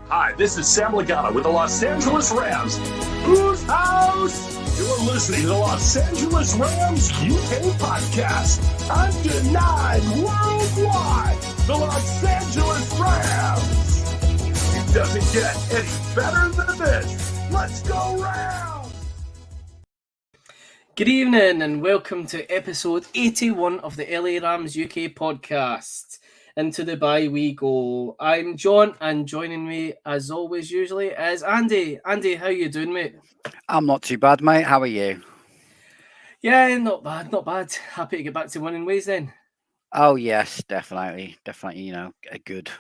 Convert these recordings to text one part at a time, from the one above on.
Hi, this is Sam Lagana with the Los Angeles Rams. Whose house? You're listening to the Los Angeles Rams UK podcast. Undenied worldwide. The Los Angeles Rams. It doesn't get any better than this. Let's go Rams! Good evening and welcome to episode 81 of the LA Rams UK podcast. Into the bye we go. I'm John, and joining me, as always, usually, is Andy. Andy, how you doing, mate? I'm not too bad, mate. How are you? Yeah, not bad, not bad. Happy to get back to winning ways then. Oh, yes, definitely. You know, a good,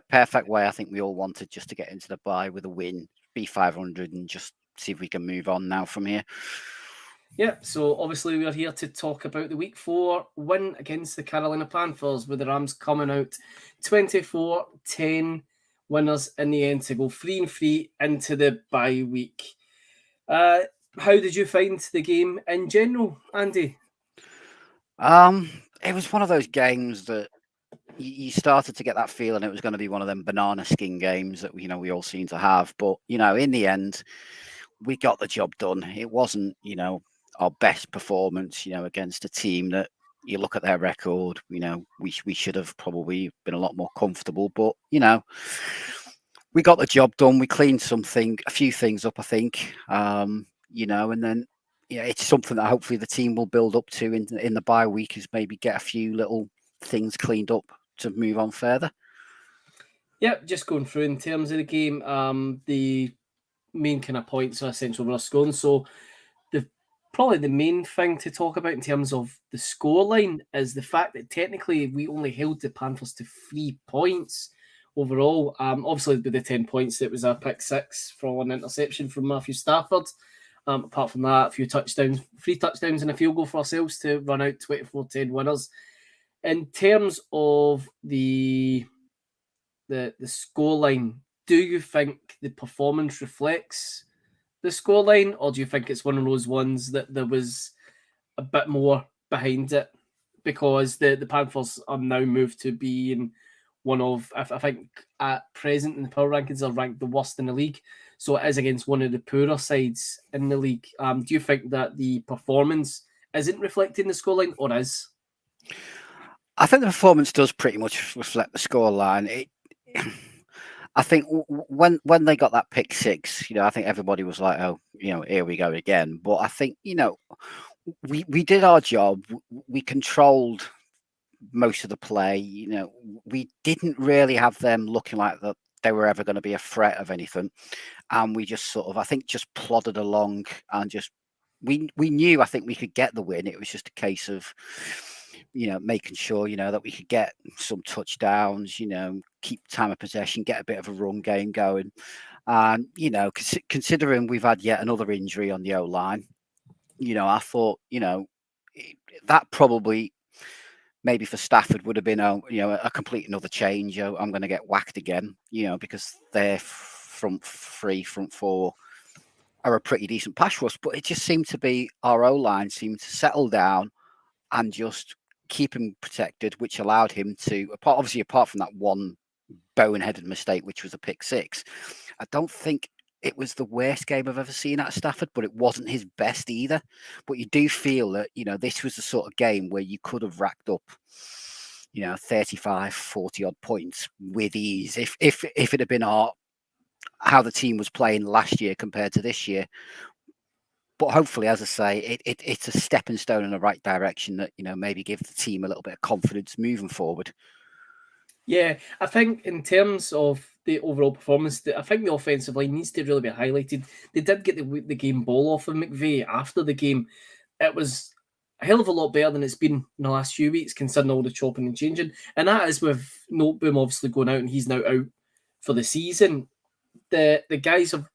perfect way I think we all wanted, just to get into the bye with a win, be 500 and just see if we can move on now from here. Yeah, so obviously we are here to talk about the Week 4 win against the Carolina Panthers, with the Rams coming out 24-10 winners in the end to go 3-3 into the bye week. How did you find the game in general, Andy? It was one of those games that you started to get that feeling it was going to be one of them banana skin games that we all seem to have. But in the end, we got the job done. It wasn't our best performance, against a team that you look at their record, we should have probably been a lot more comfortable. But we got the job done. We cleaned a few things up, I think. And then it's something that hopefully the team will build up to in the bye week, is maybe get a few little things cleaned up to move on further. Yep, just going through in terms of the game, the main kind of points are essentially were scoring. So probably the main thing to talk about in terms of the scoreline is the fact that technically we only held the Panthers to 3 points overall. Obviously, with the 10 points, it was a pick six for an interception from Matthew Stafford. Apart from that, a few touchdowns, 3 touchdowns and a field goal for ourselves to run out 24-10 winners. In terms of the scoreline, do you think the performance reflects the scoreline, or do you think it's one of those ones that there was a bit more behind it? Because the Panthers are now moved to being one of, I think at present in the power rankings, are ranked the worst in the league. So it is against one of the poorer sides in the league. Do you think that the performance isn't reflecting the scoreline, or is? I think the performance does pretty much reflect the scoreline. I think when they got that pick six, I think everybody was like, oh, here we go again. But I think, we did our job. We controlled most of the play. We didn't really have them looking like that they were ever going to be a threat of anything. And we just sort of, I think, just plodded along and just, we knew, I think we could get the win. It was just a case of, making sure, that we could get some touchdowns, keep time of possession, get a bit of a run game going. And, considering we've had yet another injury on the O-line, I thought, that probably maybe for Stafford would have been a complete another change. I'm going to get whacked again, because their front 4 are a pretty decent pass rush. But it just seemed to be our O-line seemed to settle down and just keep him protected, which allowed him to, apart from that one boneheaded mistake, which was a pick six, I don't think it was the worst game I've ever seen at Stafford, but it wasn't his best either. But you do feel that, this was the sort of game where you could have racked up, 35, 40 odd points with ease. If it had been how the team was playing last year compared to this year. But hopefully, as I say, it's a stepping stone in the right direction that, maybe give the team a little bit of confidence moving forward. Yeah, I think in terms of the overall performance, I think the offensive line needs to really be highlighted. They did get the game ball off of McVay after the game. It was a hell of a lot better than it's been in the last few weeks, considering all the chopping and changing. And that is with Noteboom obviously going out, and he's now out for the season. The guys have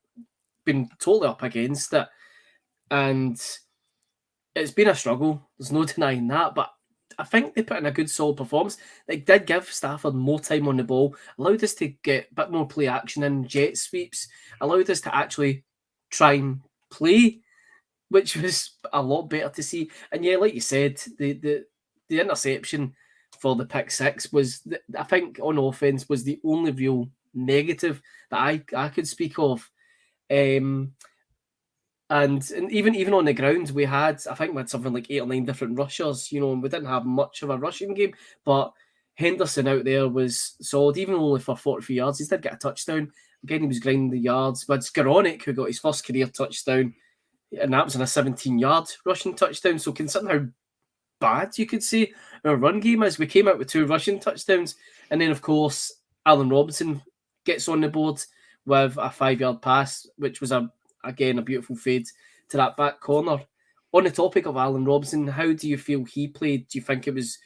been totally up against it. And it's been a struggle. There's no denying that. But I think they put in a good, solid performance. They did give Stafford more time on the ball, allowed us to get a bit more play action in jet sweeps, allowed us to actually try and play, which was a lot better to see. And yeah, like you said, the interception for the pick six was, I think, on offense, was the only real negative that I could speak of. And even on the ground, I think we had something like 8 or 9 different rushers, and we didn't have much of a rushing game, but Henderson out there was solid, even only for 43 yards. He did get a touchdown. Again, he was grinding the yards. But Skoranek, who got his first career touchdown, and that was on a 17-yard rushing touchdown. So considering how bad, you could say, our run game is, we came out with 2 rushing touchdowns. And then, of course, Allen Robinson gets on the board with a 5-yard pass, which was, again, a beautiful fade to that back corner. On the topic of Allen Robinson, how do you feel he played? Do you think it was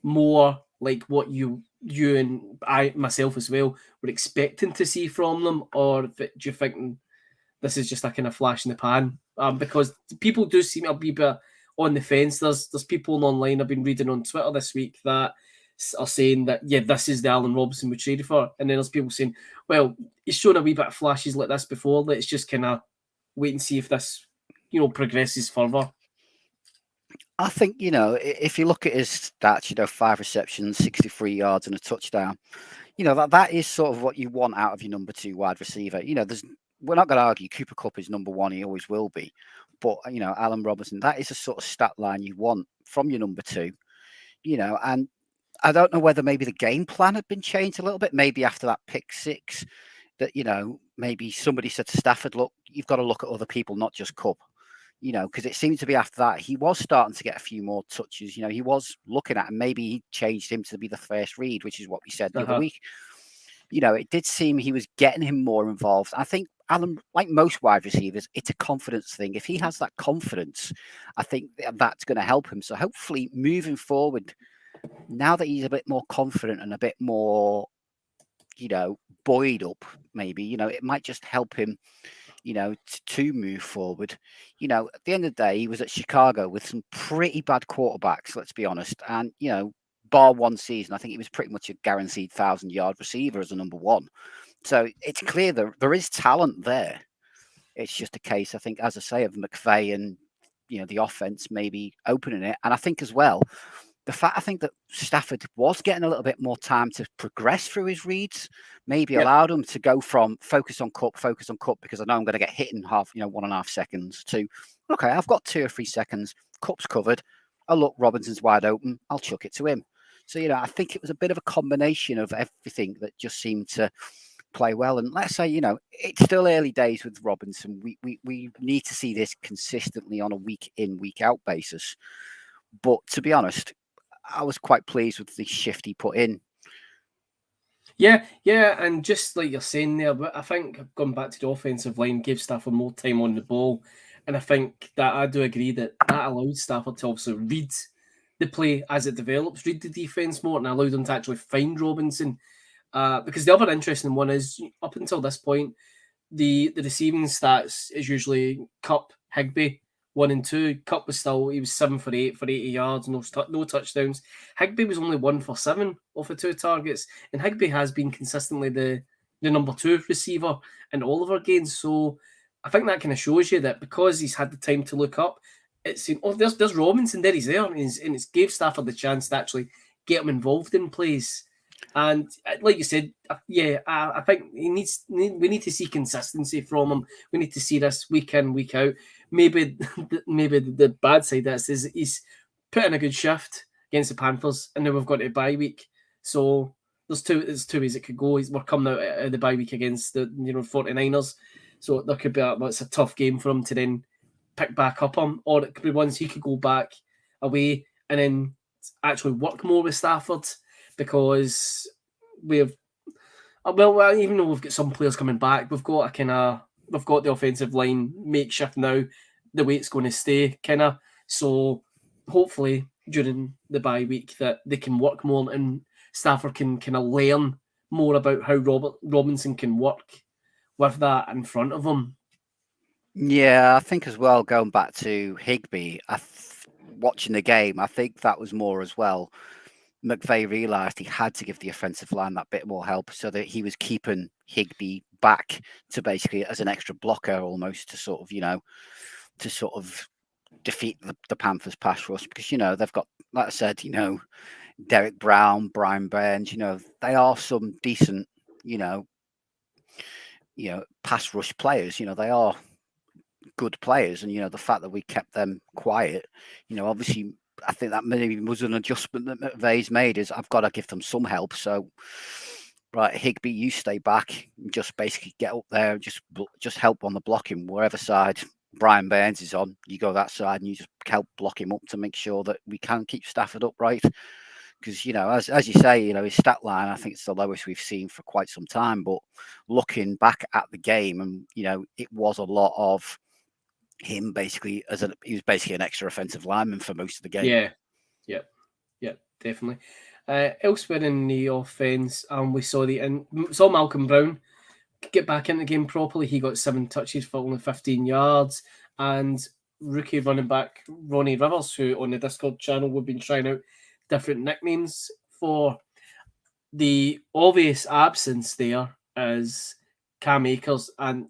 more like what you and I, myself as well, were expecting to see from them? Or do you think this is just a kind of flash in the pan? Because people do seem to be a bit on the fence. There's people online I've been reading on Twitter this week that are saying that, yeah, this is the Allen Robinson we traded for. And then there's people saying, well, he's shown a wee bit of flashes like this before. Let's just kind of wait and see if this, progresses further. I think, if you look at his stats, 5 receptions, 63 yards and a touchdown, that is sort of what you want out of your number 2 wide receiver. We're not going to argue Cooper Kupp is number 1. He always will be. But, Allen Robinson, that is a sort of stat line you want from your number 2, and I don't know whether maybe the game plan had been changed a little bit, maybe after that pick 6 that, maybe somebody said to Stafford, look, you've got to look at other people, not just Kupp, because it seemed to be after that he was starting to get a few more touches. He was looking at, and maybe he changed him to be the first read, which is what we said the other week. It did seem he was getting him more involved. I think Allen, like most wide receivers, it's a confidence thing. If he has that confidence, I think that's going to help him. So hopefully moving forward, now that he's a bit more confident and a bit more, buoyed up, maybe, it might just help him, to move forward. At the end of the day, he was at Chicago with some pretty bad quarterbacks, let's be honest. And, bar one season, I think he was pretty much a guaranteed 1,000-yard receiver as a number 1. So it's clear there is talent there. It's just a case, I think, as I say, of McVay and, the offense maybe opening it. And I think as well, I think that Stafford was getting a little bit more time to progress through his reads, maybe allowed him to go from focus on Kupp, because I know I'm going to get hit in 1.5 seconds, to, okay, I've got 2 or 3 seconds, Kupp's covered. Oh, look, Robinson's wide open. I'll chuck it to him. So, I think it was a bit of a combination of everything that just seemed to play well. And let's say, it's still early days with Robinson. We need to see this consistently on a week in, week out basis. But to be honest, I was quite pleased with the shift he put in. Yeah, and just like you're saying there, but I think going back to the offensive line gave Stafford more time on the ball. And I think that I do agree that allowed Stafford to also read the play as it develops, read the defense more, and allowed them to actually find Robinson. Because the other interesting one is, up until this point, the receiving stats is usually Kupp, Higbee, 1 and 2. Kupp was 7 for 8 for 80 yards, no touchdowns. Higbee was only 1 for 7 off of 2 targets, and Higbee has been consistently the number 2 receiver in all of our games. So I think that kind of shows you that because he's had the time to look up, it's there's Robinson there, he's there, and it's gave Stafford the chance to actually get him involved in plays. And like you said, I think we need to see consistency from him. We need to see this week in, week out. Maybe the bad side of this is he's put in a good shift against the Panthers, and then we've got a bye week. So there's two ways it could go. We're coming out of the bye week against the 49ers. So there could be it's a tough game for him to then pick back up on, or it could be ones he could go back away and then actually work more with Stafford, because even though we've got some players coming back, we've got the offensive line makeshift now, the way it's going to stay so hopefully during the bye week that they can work more and Stafford can kind of learn more about how Robinson can work with that in front of him. Yeah, I think as well, going back to Higbee, watching the game, I think that was more as well. McVay realised he had to give the offensive line that bit more help, so that he was keeping Higbee back to basically as an extra blocker almost to sort of defeat the Panthers pass rush, because, they've got, like I said, Derek Brown, Brian Burns, they are some decent, pass rush players. They are good players, and the fact that we kept them quiet, obviously I think that maybe was an adjustment that McVeigh's made. Is I've got to give them some help. So, right, Higby, you stay back and just basically get up there and just help on the blocking, wherever side Brian Burns is on. You go that side and you just help block him up to make sure that we can keep Stafford upright. Because as you say, his stat line, I think it's the lowest we've seen for quite some time. But looking back at the game, and it was a lot of him basically he was basically an extra offensive lineman for most of the game. Yeah, definitely. Elsewhere in the offense, we saw Malcolm Brown get back in the game properly. He got 7 touches for only 15 yards, and rookie running back Ronnie Rivers, who on the Discord channel we've been trying out different nicknames for. The obvious absence there is Cam Akers, and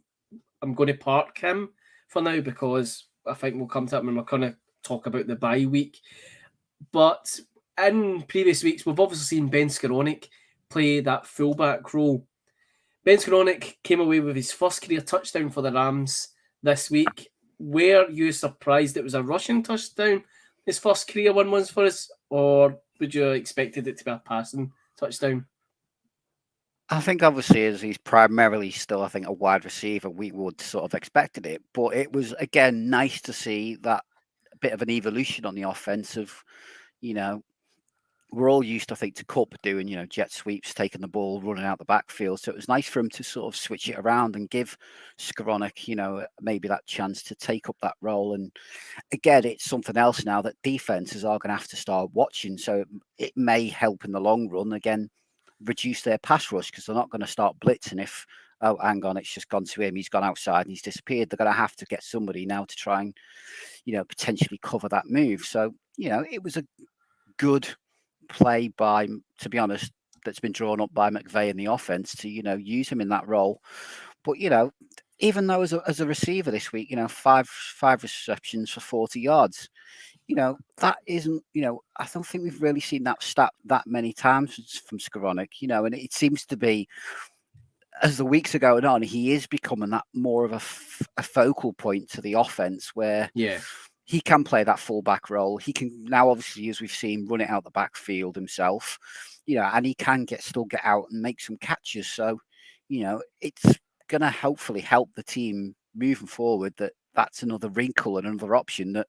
I'm going to park him for now because I think we'll come to it when we're going to talk about the bye week. But in previous weeks, we've obviously seen Ben Skowronek play that fullback role. Ben Skowronek came away with his first career touchdown for the Rams this week. Were you surprised it was a rushing touchdown, his first career one was for us, or would you have expected it to be a passing touchdown? I think obviously as he's primarily still, I think, a wide receiver, we would sort of expected it. But it was, again, nice to see that bit of an evolution on the offensive. We're all used, I think, to Cup doing, jet sweeps, taking the ball, running out the backfield. So it was nice for him to sort of switch it around and give Skowronek, maybe that chance to take up that role. And again, it's something else now that defenses are going to have to start watching. So it may help in the long run, again, reduce their pass rush because they're not going to start blitzing if, oh, hang on, it's just gone to him. He's gone outside and he's disappeared. They're going to have to get somebody now to try and, potentially cover that move. So, it was a good play by, to be honest, that's been drawn up by McVay in the offense to, use him in that role. But, even though as a receiver this week, 5 receptions for 40 yards, that isn't, I don't think we've really seen that stat that many times from Skowronek, and it seems to be, as the weeks are going on, he is becoming that more of a focal point to the offense where he can play that fullback role. He can now, obviously, as we've seen, run it out the backfield himself, and he can still get out and make some catches. So, it's going to hopefully help the team moving forward. That's another wrinkle and another option that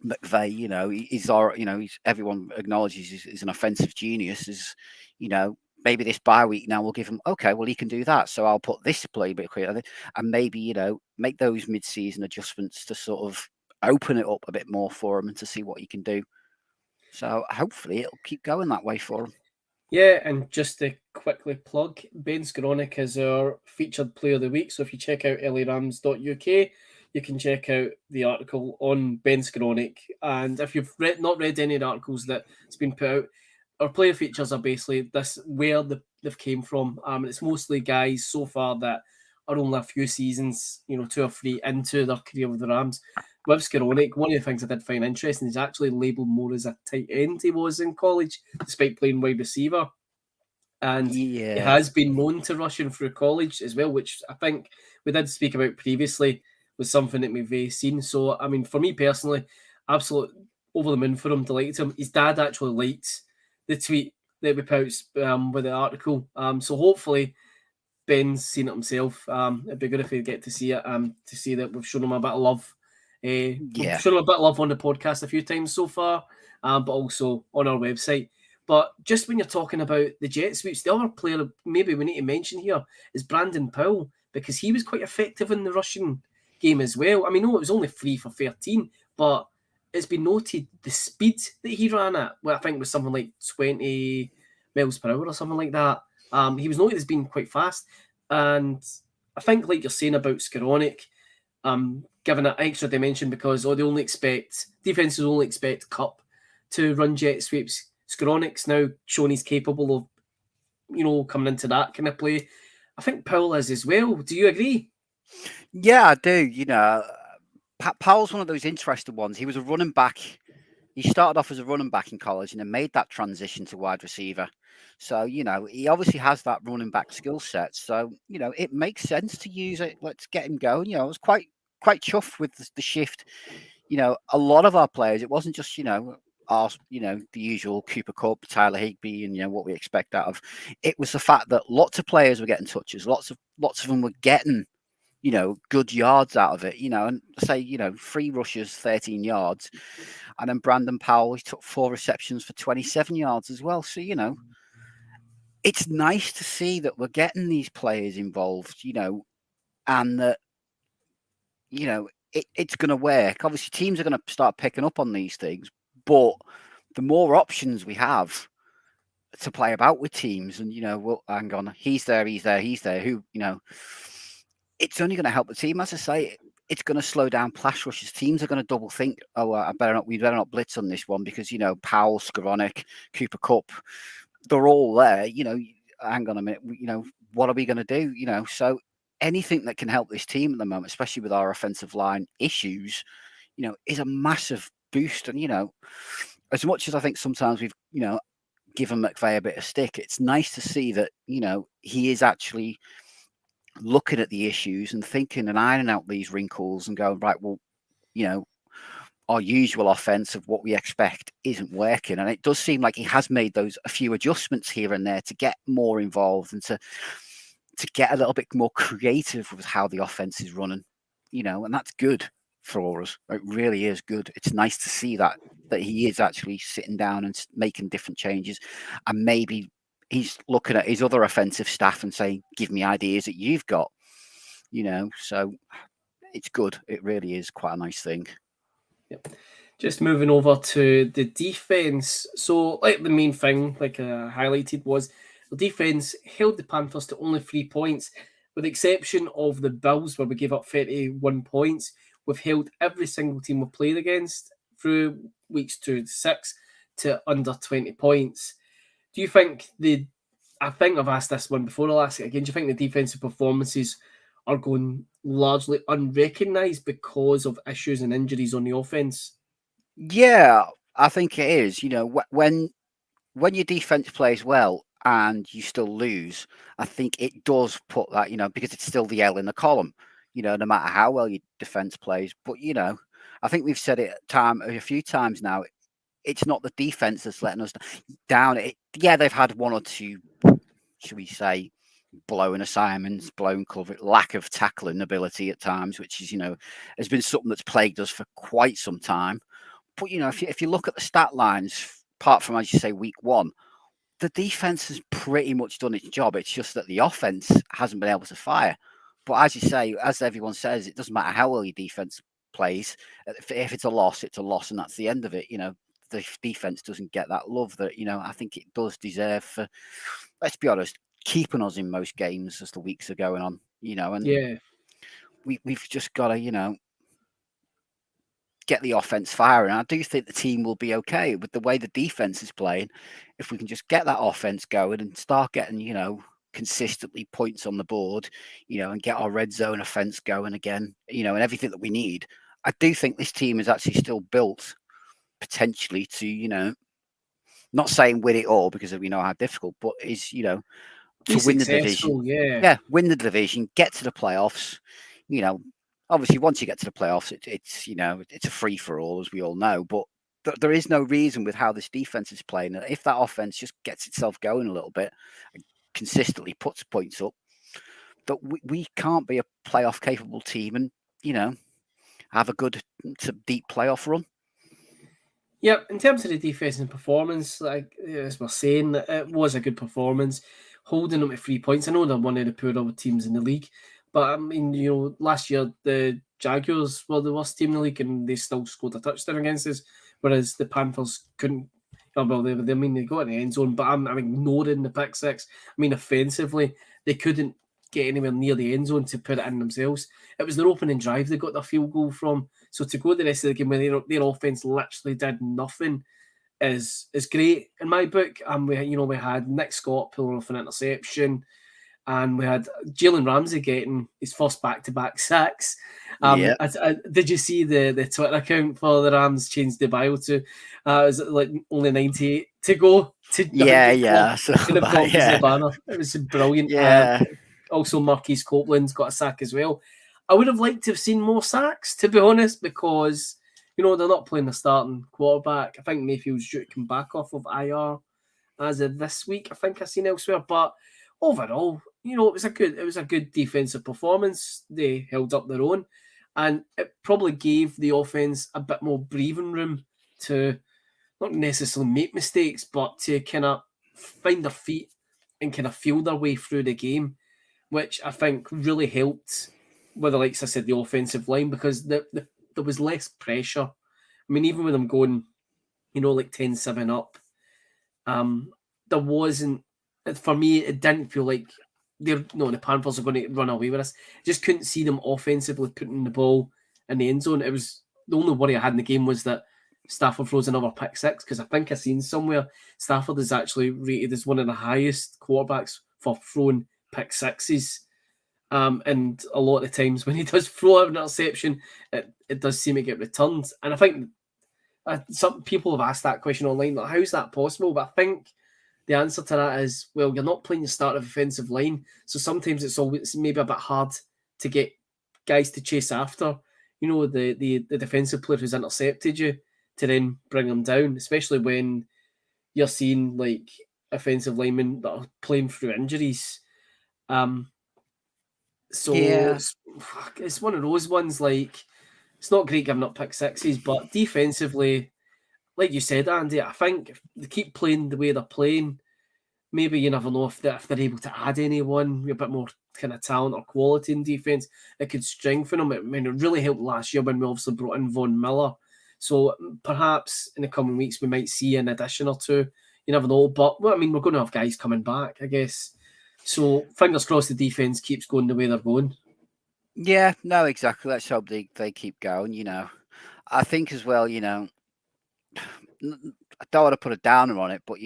McVay, everyone acknowledges he's an offensive genius. Maybe this bye week now will give him, okay, well, he can do that. So I'll put this playbook here and maybe, make those mid-season adjustments to sort of open it up a bit more for him and to see what he can do. So hopefully it'll keep going that way for him. Yeah, and just to quickly plug, Ben Skowronek is our featured player of the week. So if you check out larams.uk, you can check out the article on Ben Skowronek. And if you've not read any of the articles that's been put out, our player features are basically this where they've came from. It's mostly guys so far that are only a few seasons, 2 or 3 into their career with the Rams. With Skowronek, one of the things I did find interesting is actually labelled more as a tight end he was in college, despite playing wide receiver. And he has been known to rushing through college as well, which I think we did speak about previously, was something that we've seen. So, I mean, for me personally, absolute over the moon for him, delighted him. His dad actually liked the tweet that we put out with the article. So hopefully Ben's seen it himself. It'd be good if we get to see it, to see that we've shown him a bit of love. We've shown him a bit of love on the podcast a few times so far, but also on our website. But just when you're talking about the jet sweeps, the other player maybe we need to mention here is Brandon Powell, because he was quite effective in the rushing game as well. I mean, no, it was only 3 for 13, but it's been noted the speed that he ran at, well, I think it was something like 20 miles per hour or something like that. He was noted as being quite fast. And I think, like you're saying about Skowronek, given an extra dimension because defenses only expect Cup to run jet sweeps. Skowronek's now shown he's capable of, coming into that kind of play. I think Powell is as well. Do you agree? Yeah, I do. Powell's one of those interesting ones. He was a running back. He started off as a running back in college and then made that transition to wide receiver. So, he obviously has that running back skill set. So, it makes sense to use it. Let's get him going. I was quite chuffed with the shift. A lot of our players, it wasn't just, the usual Cooper Cup, Tyler Higbee, and what we expect out of. It was the fact that lots of players were getting touches, lots of them were getting, good yards out of it, and say, 3 rushes, 13 yards. And then Brandon Powell, he took 4 receptions for 27 yards as well. So, it's nice to see that we're getting these players involved, and that, it's going to work. Obviously, teams are going to start picking up on these things, but the more options we have to play about with teams, and well, hang on, he's there, who, it's only going to help the team. As I say, it's going to slow down pass rushes. Teams are going to double think. Oh, we better not blitz on this one because Powell, Skowronek, Cooper Cup, they're all there. Hang on a minute. What are we going to do? So anything that can help this team at the moment, especially with our offensive line issues, is a massive boost. And as much as I think sometimes we've given McVay a bit of stick, it's nice to see that he is actually looking at the issues and thinking and ironing out these wrinkles and going, right, well, our usual offense of what we expect isn't working. And it does seem like he has made a few adjustments here and there to get more involved and to get a little bit more creative with how the offense is running, and that's good for us. It really is good. It's nice to see that he is actually sitting down and making different changes, and maybe he's looking at his other offensive staff and saying, give me ideas that you've got, so it's good. It really is quite a nice thing. Yep. Just moving over to the defense. So, like the main thing, like highlighted, was the defense held the Panthers to only 3 points, with the exception of the Bills, where we gave up 31 points. We've held every single team we've played against through weeks 2 to 6 to under 20 points. Do you think I think I've asked this one before, I'll ask it again. Do you think the defensive performances are going largely unrecognised because of issues and injuries on the offense? Yeah, I think it is. When your defense plays well and you still lose, I think it does put that, because it's still the L in the column, no matter how well your defense plays. But, I think we've said it a few times now. It's not the defense that's letting us down. They've had 1 or 2, should we say, blown assignments, blown cover, lack of tackling ability at times, which is, has been something that's plagued us for quite some time. But, if you look at the stat lines, apart from, as you say, week 1, the defense has pretty much done its job. It's just that the offense hasn't been able to fire. But as you say, as everyone says, it doesn't matter how well your defense plays. If it's a loss, and that's the end of it. The defense doesn't get that love that, I think it does deserve for, let's be honest, keeping us in most games as the weeks are going on, and yeah, we've just got to, get the offense firing. I do think the team will be okay with the way the defense is playing. If we can just get that offense going and start getting, consistently points on the board, and get our red zone offense going again, and everything that we need. I do think this team is actually still built potentially to, not saying win it all because we know how difficult, but is, to win the division. Yeah, win the division, get to the playoffs. Obviously, once you get to the playoffs, it's it's a free for all, as we all know. But there is no reason with how this defense is playing that if that offense just gets itself going a little bit and consistently puts points up, that we can't be a playoff capable team and have a good deep playoff run. Yep, in terms of the defensive performance, like as we're saying, it was a good performance, holding them to 3 points. I know they're one of the poorer teams in the league, but I mean, last year the Jaguars were the worst team in the league, and they still scored a touchdown against us, whereas the Panthers couldn't. Well, they got in the end zone, but I'm ignoring the pick six. I mean, offensively, they couldn't get anywhere near the end zone to put it in themselves. It was their opening drive they got their field goal from. So to go the rest of the game where their offense literally did nothing is great in my book. And we had Nick Scott pulling off an interception, and we had Jalen Ramsey getting his first back-to-back sacks. Did you see the Twitter account for the Rams changed the bio to is it like only 98 to go? Yeah. So, Could have got the banner. It was brilliant. Yeah. Also, Marquise Copeland's got a sack as well. I would have liked to have seen more sacks, to be honest, because they're not playing the starting quarterback. I think Mayfield's due to come back off of IR as of this week. I think I've seen elsewhere, but overall, it was a good defensive performance. They held up their own, and it probably gave the offense a bit more breathing room to not necessarily make mistakes, but to kind of find their feet and kind of feel their way through the game, which I think really helped with, like I said, the offensive line, because there was less pressure. I mean, even with them going, like 10-7 up, there wasn't, for me, it didn't feel like the Panthers are going to run away with us. Just couldn't see them offensively putting the ball in the end zone. It was the only worry I had in the game was that Stafford throws another pick six, because I think I've seen somewhere Stafford is actually rated as one of the highest quarterbacks for throwing pick sixes. And a lot of times when he does throw out an interception, it does seem to get returned. And I think some people have asked that question online, like, how's that possible? But I think the answer to that is, well, you're not playing the start of offensive line, so sometimes it's maybe a bit hard to get guys to chase after, the defensive player who's intercepted you, to then bring them down, especially when you're seeing like offensive linemen that are playing through injuries. So Yeah. it's one of those ones, like, it's not great giving up pick sixes, but defensively, like you said, Andy, I think if they keep playing the way they're playing, maybe you never know if they're able to add anyone, a bit more kind of talent or quality in defense, it could strengthen them. I mean, it really helped last year when we obviously brought in Von Miller. So perhaps in the coming weeks we might see an addition or two. You never know. But we're going to have guys coming back, I guess. So fingers crossed the defense keeps going the way they're going. Yeah, no, exactly. Let's hope they keep going. I think as well, I don't want to put a downer on it, but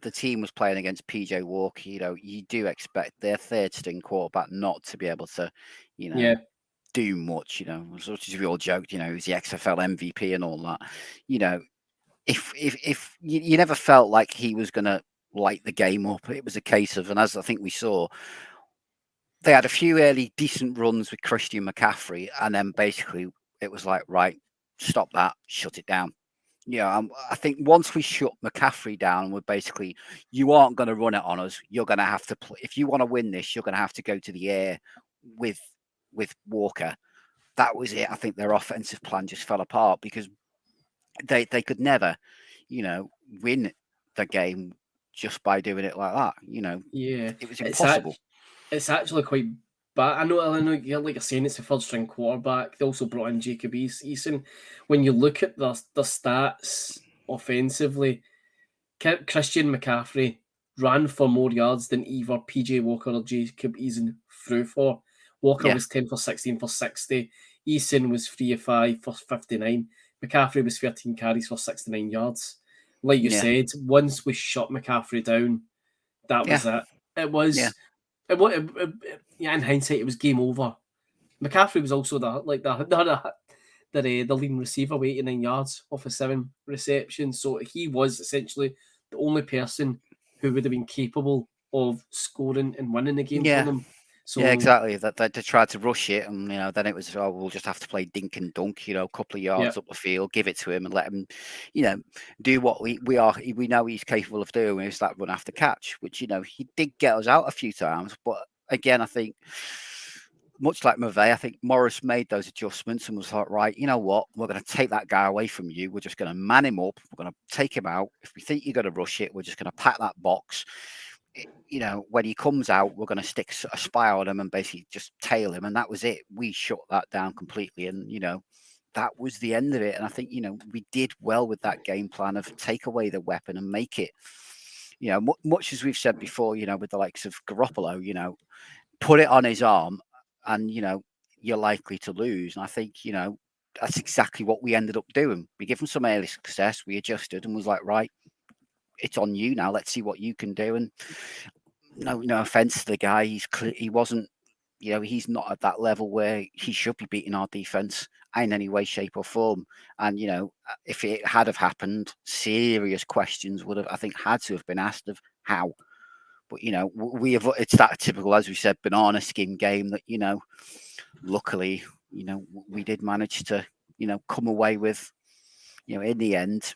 the team was playing against PJ Walker. You do expect their third string quarterback not to be able to, do much. As much as we all joked, he's the XFL MVP and all that. If you never felt like he was going to light the game up, it was a case of, and as I think we saw, they had a few early decent runs with Christian McCaffrey, and then basically it was like, right, stop that, shut it down. I think once we shut McCaffrey down, we're basically, you aren't going to run it on us. You're going to have to play. If you want to win this, you're going to have to go to the air with Walker. That was it. I think their offensive plan just fell apart because they could never, win the game just by doing it like that. It was impossible. It's actually quite bad. I know, like you're saying, it's a third string quarterback. They also brought in Jacob Eason. When you look at the stats offensively, Christian McCaffrey ran for more yards than either PJ Walker or Jacob Eason threw for. Walker was 10 for 16 for 60. Eason was 3 of 5 for 59. McCaffrey was 13 carries for 69 yards. Like you said, once we shut McCaffrey down, that was it. It was... in hindsight, it was game over. McCaffrey was also the leading receiver with 89 yards off of 7 receptions. So he was essentially the only person who would have been capable of scoring and winning the game for them. So, yeah, exactly. That they tried to rush it, and then it was, we'll just have to play dink and dunk, a couple of yards up the field, give it to him, and let him, do what we know he's capable of doing. Is that run after catch, which he did get us out a few times, but again, I think much like Mavet, I think Morris made those adjustments and was like, right, you know what, we're going to take that guy away from you. We're just going to man him up. We're going to take him out. If we think you're going to rush it, we're just going to pack that box. When he comes out, we're going to stick a spy on him and basically just tail him. And that was it. We shut that down completely. And, that was the end of it. And I think, we did well with that game plan of take away the weapon and make it, much as we've said before, with the likes of Garoppolo, put it on his arm and, you're likely to lose. And I think, that's exactly what we ended up doing. We gave him some early success. We adjusted and was like, right, it's on you now. Let's see what you can do. And no offense to the guy. He wasn't, he's not at that level where he should be beating our defense in any way, shape, or form. And if it had have happened, serious questions would have, I think, had to have been asked of how. But we have. It's that typical, as we said, banana skin game that luckily, we did manage to come away with. In the end,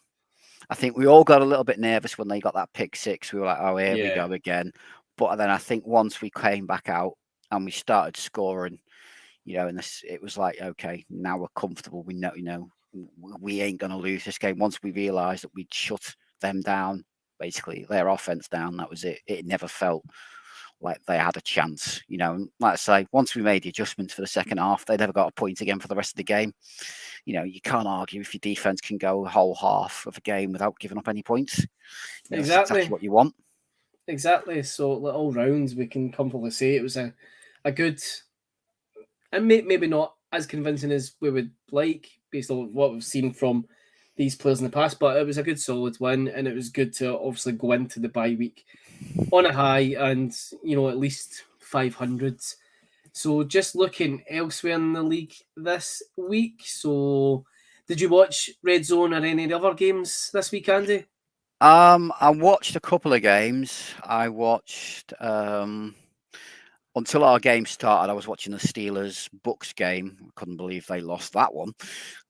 I think we all got a little bit nervous when they got that pick six. We were like, oh, here we go again. But then I think once we came back out and we started scoring, and it was like, okay, now we're comfortable. We know, we ain't going to lose this game. Once we realised that we'd shut them down, basically their offense down, that was it. It never felt like they had a chance. And like I say, once we made the adjustments for the second half, they never got a point again for the rest of the game. You can't argue if your defense can go a whole half of a game without giving up any points. Exactly what you want. Exactly. So all rounds, we can comfortably say it was a good, and maybe not as convincing as we would like based on what we've seen from these players in the past, but it was a good solid win, and it was good to obviously go into the bye week on a high and at least 500. So just looking elsewhere in the league this week. So did you watch Red Zone or any of the other games this week, Andy? I watched a couple of games. I watched until our game started. I was watching the Steelers-Bucks game. I couldn't believe they lost that one.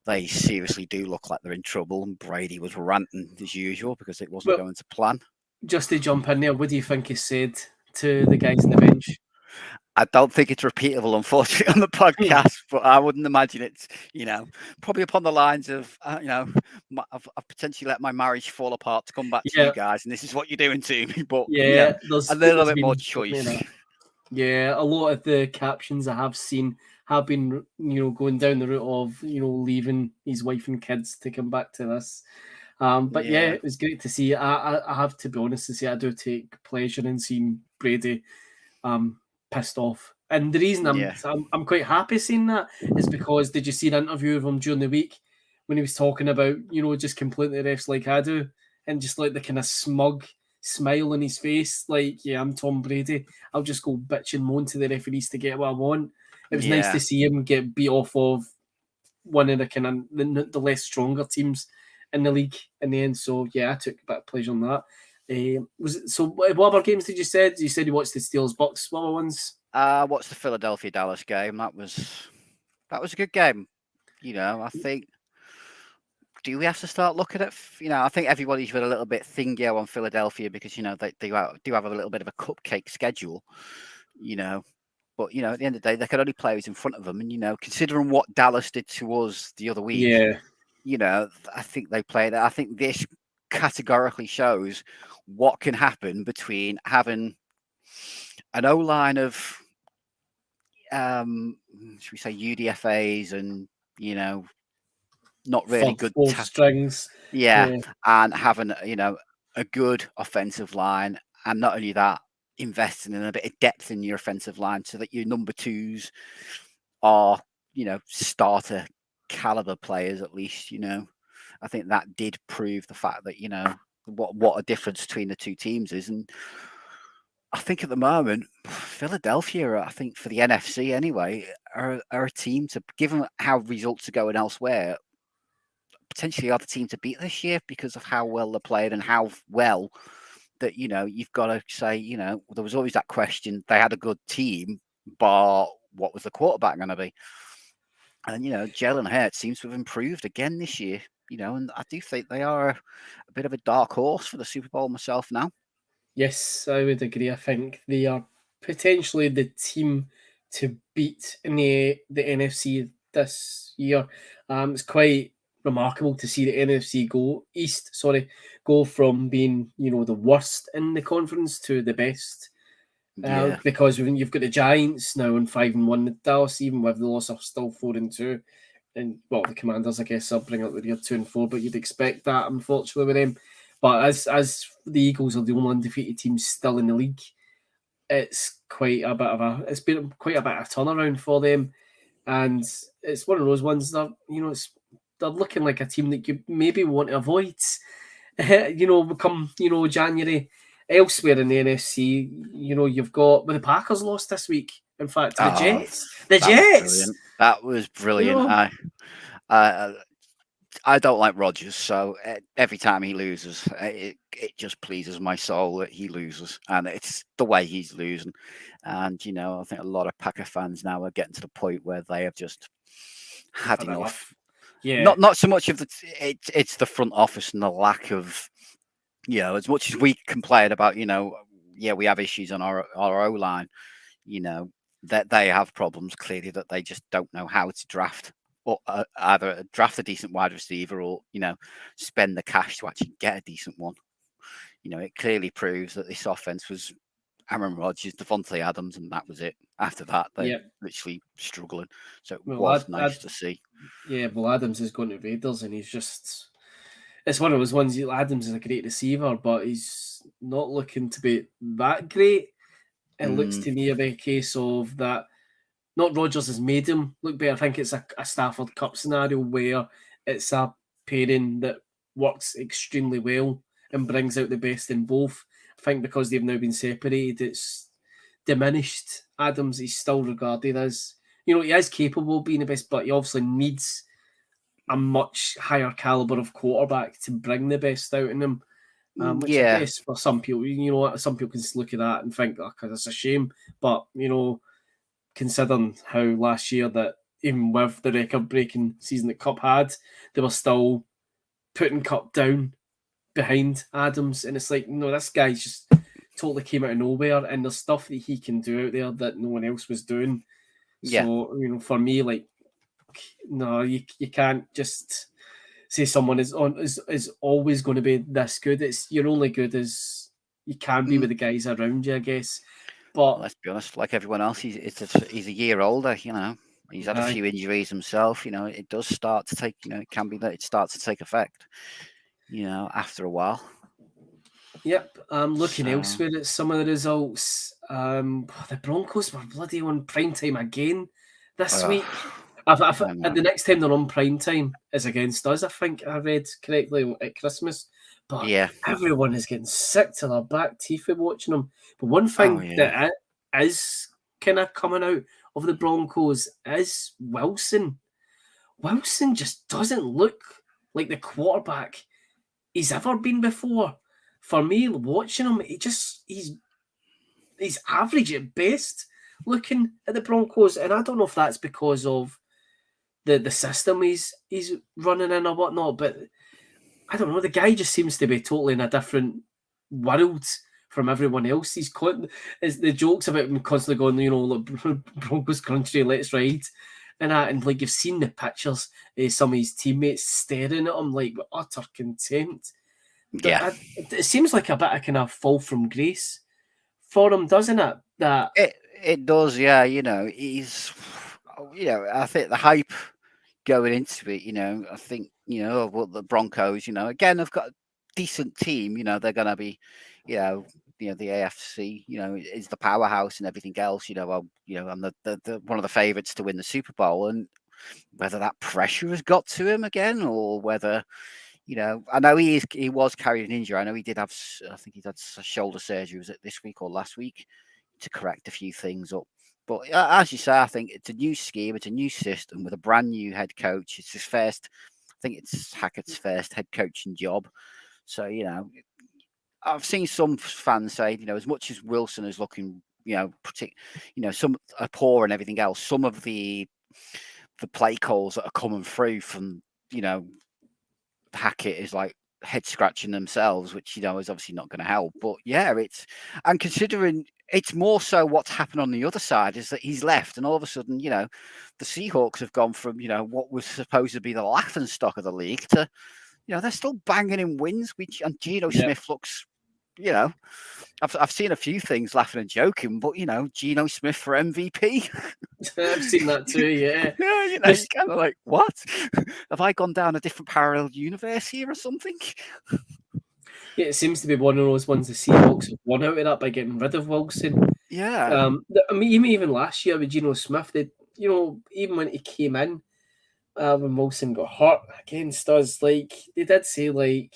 They seriously do look like they're in trouble, and Brady was ranting as usual because it wasn't going to plan. Just to jump in there, what do you think he said to the guys on the bench? I don't think it's repeatable, unfortunately, on the podcast, but I wouldn't imagine it's, probably upon the lines of, I've potentially let my marriage fall apart to come back to you guys, and this is what you're doing to me. But there's a little bit more choice. Yeah, a lot of the captions I have seen have been, going down the route of, leaving his wife and kids to come back to this. But it was great to see. I have to be honest and say I do take pleasure in seeing Brady pissed off. And the reason I'm quite happy seeing that is because did you see an interview of him during the week when he was talking about, just completely refs like I do, and just like the kind of smug smile on his face, like, I'm Tom Brady. I'll just go bitch and moan to the referees to get what I want. It was nice to see him get beat off of one of the kind of the less stronger teams in the league in the end. So I took a bit of pleasure on that. What other games did you say? You said you watched the Steelers-Bucks. What other ones? I watched the Philadelphia-Dallas game. That was a good game. I think. Do we have to start looking at? I think everybody's been a little bit thingy on Philadelphia because they do have a little bit of a cupcake schedule. But at the end of the day, they can only play who's in front of them, and considering what Dallas did to us the other week, I think they played. I think this categorically shows what can happen between having an O-line of, should we say, UDFAs and not really good strings, and having a good offensive line, and not only that, investing in a bit of depth in your offensive line so that your number twos are starter caliber players at least. I think that did prove the fact that what a difference between the two teams is. And I think at the moment, Philadelphia, I think for the NFC anyway, are a team to, given how results are going elsewhere, potentially are the team to beat this year because of how well they played and how well that, you've got to say, there was always that question. They had a good team, but what was the quarterback going to be? And, Jalen Hurts seems to have improved again this year, and I do think they are a bit of a dark horse for the Super Bowl myself now. Yes, I would agree. I think they are potentially the team to beat in the NFC this year. It's quite remarkable to see the NFC go from being, the worst in the conference to the best. Because you've got the Giants now on 5-1, the Dallas, even with the loss, are still 4-2. And the Commanders, I guess, are bringing up the rear 2-4, but you'd expect that, unfortunately, with them. But as the Eagles are the only undefeated team still in the league, it's been quite a bit of turnaround for them, and it's one of those ones that they're looking like a team that you maybe want to avoid. Come January. Elsewhere in the NFC, you've got the Packers lost this week In fact, the Jets. That was brilliant. You know? I don't like Rodgers, so every time he loses, it just pleases my soul that he loses, and it's the way he's losing. And I think a lot of Packer fans now are getting to the point where they have just had enough. Yeah, not so much of it's the front office and the lack of, as much as we complain about, we have issues on our O line, that they have problems clearly that they just don't know how to draft. Or either draft a decent wide receiver or, spend the cash to actually get a decent one. It clearly proves that this offense was Aaron Rodgers, Devontae Adams, and that was it. After that, they're literally struggling. So it was nice to see. Yeah, well, Adams is going to Raiders, and it's one of those ones. Adams is a great receiver, but he's not looking to be that great. It looks to me a case of that. Not Rodgers has made him look better. I think it's a Stafford Cup scenario where it's a pairing that works extremely well and brings out the best in both. I think because they've now been separated, it's diminished. Adams is still regarded as, he is capable of being the best, but he obviously needs a much higher caliber of quarterback to bring the best out in him. Which I guess for some people, some people can look at that and think, because it's a shame. But, considering how last year that even with the record-breaking season that Cup had, they were still putting Cup down behind Adams. And it's like, no, this guy's just totally came out of nowhere, and there's stuff that he can do out there that no one else was doing. Yeah. So, for me, like, no, you can't just say someone is always going to be this good. You're only good as you can be with the guys around you, I guess. But let's be honest, like everyone else, he's a year older. He's had a few injuries himself. It does start to take. It can be that it starts to take effect. After a while. Yep, I'm looking elsewhere at some of the results. The Broncos were bloody on prime time again this week. The next time they're on prime time is against us. I think I read correctly at Christmas. But everyone is getting sick to their back teeth of watching them. But one thing that is kind of coming out of the Broncos is Wilson. Wilson just doesn't look like the quarterback he's ever been before. For me, watching him, he's average at best looking at the Broncos. And I don't know if that's because of the system he's running in or whatnot, but I don't know. The guy just seems to be totally in a different world from everyone else. The jokes about him constantly going, like Broncos country, let's ride, and like you've seen the pictures, some of his teammates staring at him like with utter contempt. Yeah, it seems like a bit of kind of fall from grace for him, doesn't it? That it does. Yeah, he's, I think the hype going into it, I think, the Broncos, again, they've got a decent team, they're going to be, the AFC, is the powerhouse and everything else, and the one of the favourites to win the Super Bowl, and whether that pressure has got to him again, or whether, I know he was carrying an injury. I know he did have, I think he's had shoulder surgery, was it this week or last week, to correct a few things up. But as you say, I think it's a new scheme, it's a new system with a brand new head coach. It's his first, I think it's Hackett's first head coaching job. So, I've seen some fans say, as much as Wilson is looking, some are poor and everything else, some of the play calls that are coming through from, Hackett is like head scratching themselves, which, is obviously not going to help. But yeah, and considering it's more so what's happened on the other side is that he's left, and all of a sudden, the Seahawks have gone from, what was supposed to be the laughing stock of the league to, they're still banging in wins, and Geno Smith looks, I've seen a few things laughing and joking, but Geno Smith for MVP. I've seen that too, yeah. Yeah, you're kind of like, what? Have I gone down a different parallel universe here or something? Yeah, it seems to be one of those ones the Seahawks have won out of that by getting rid of Wilson. Yeah. I mean, even last year with Geno Smith, even when he came in, when Wilson got hurt against us, like they did say, like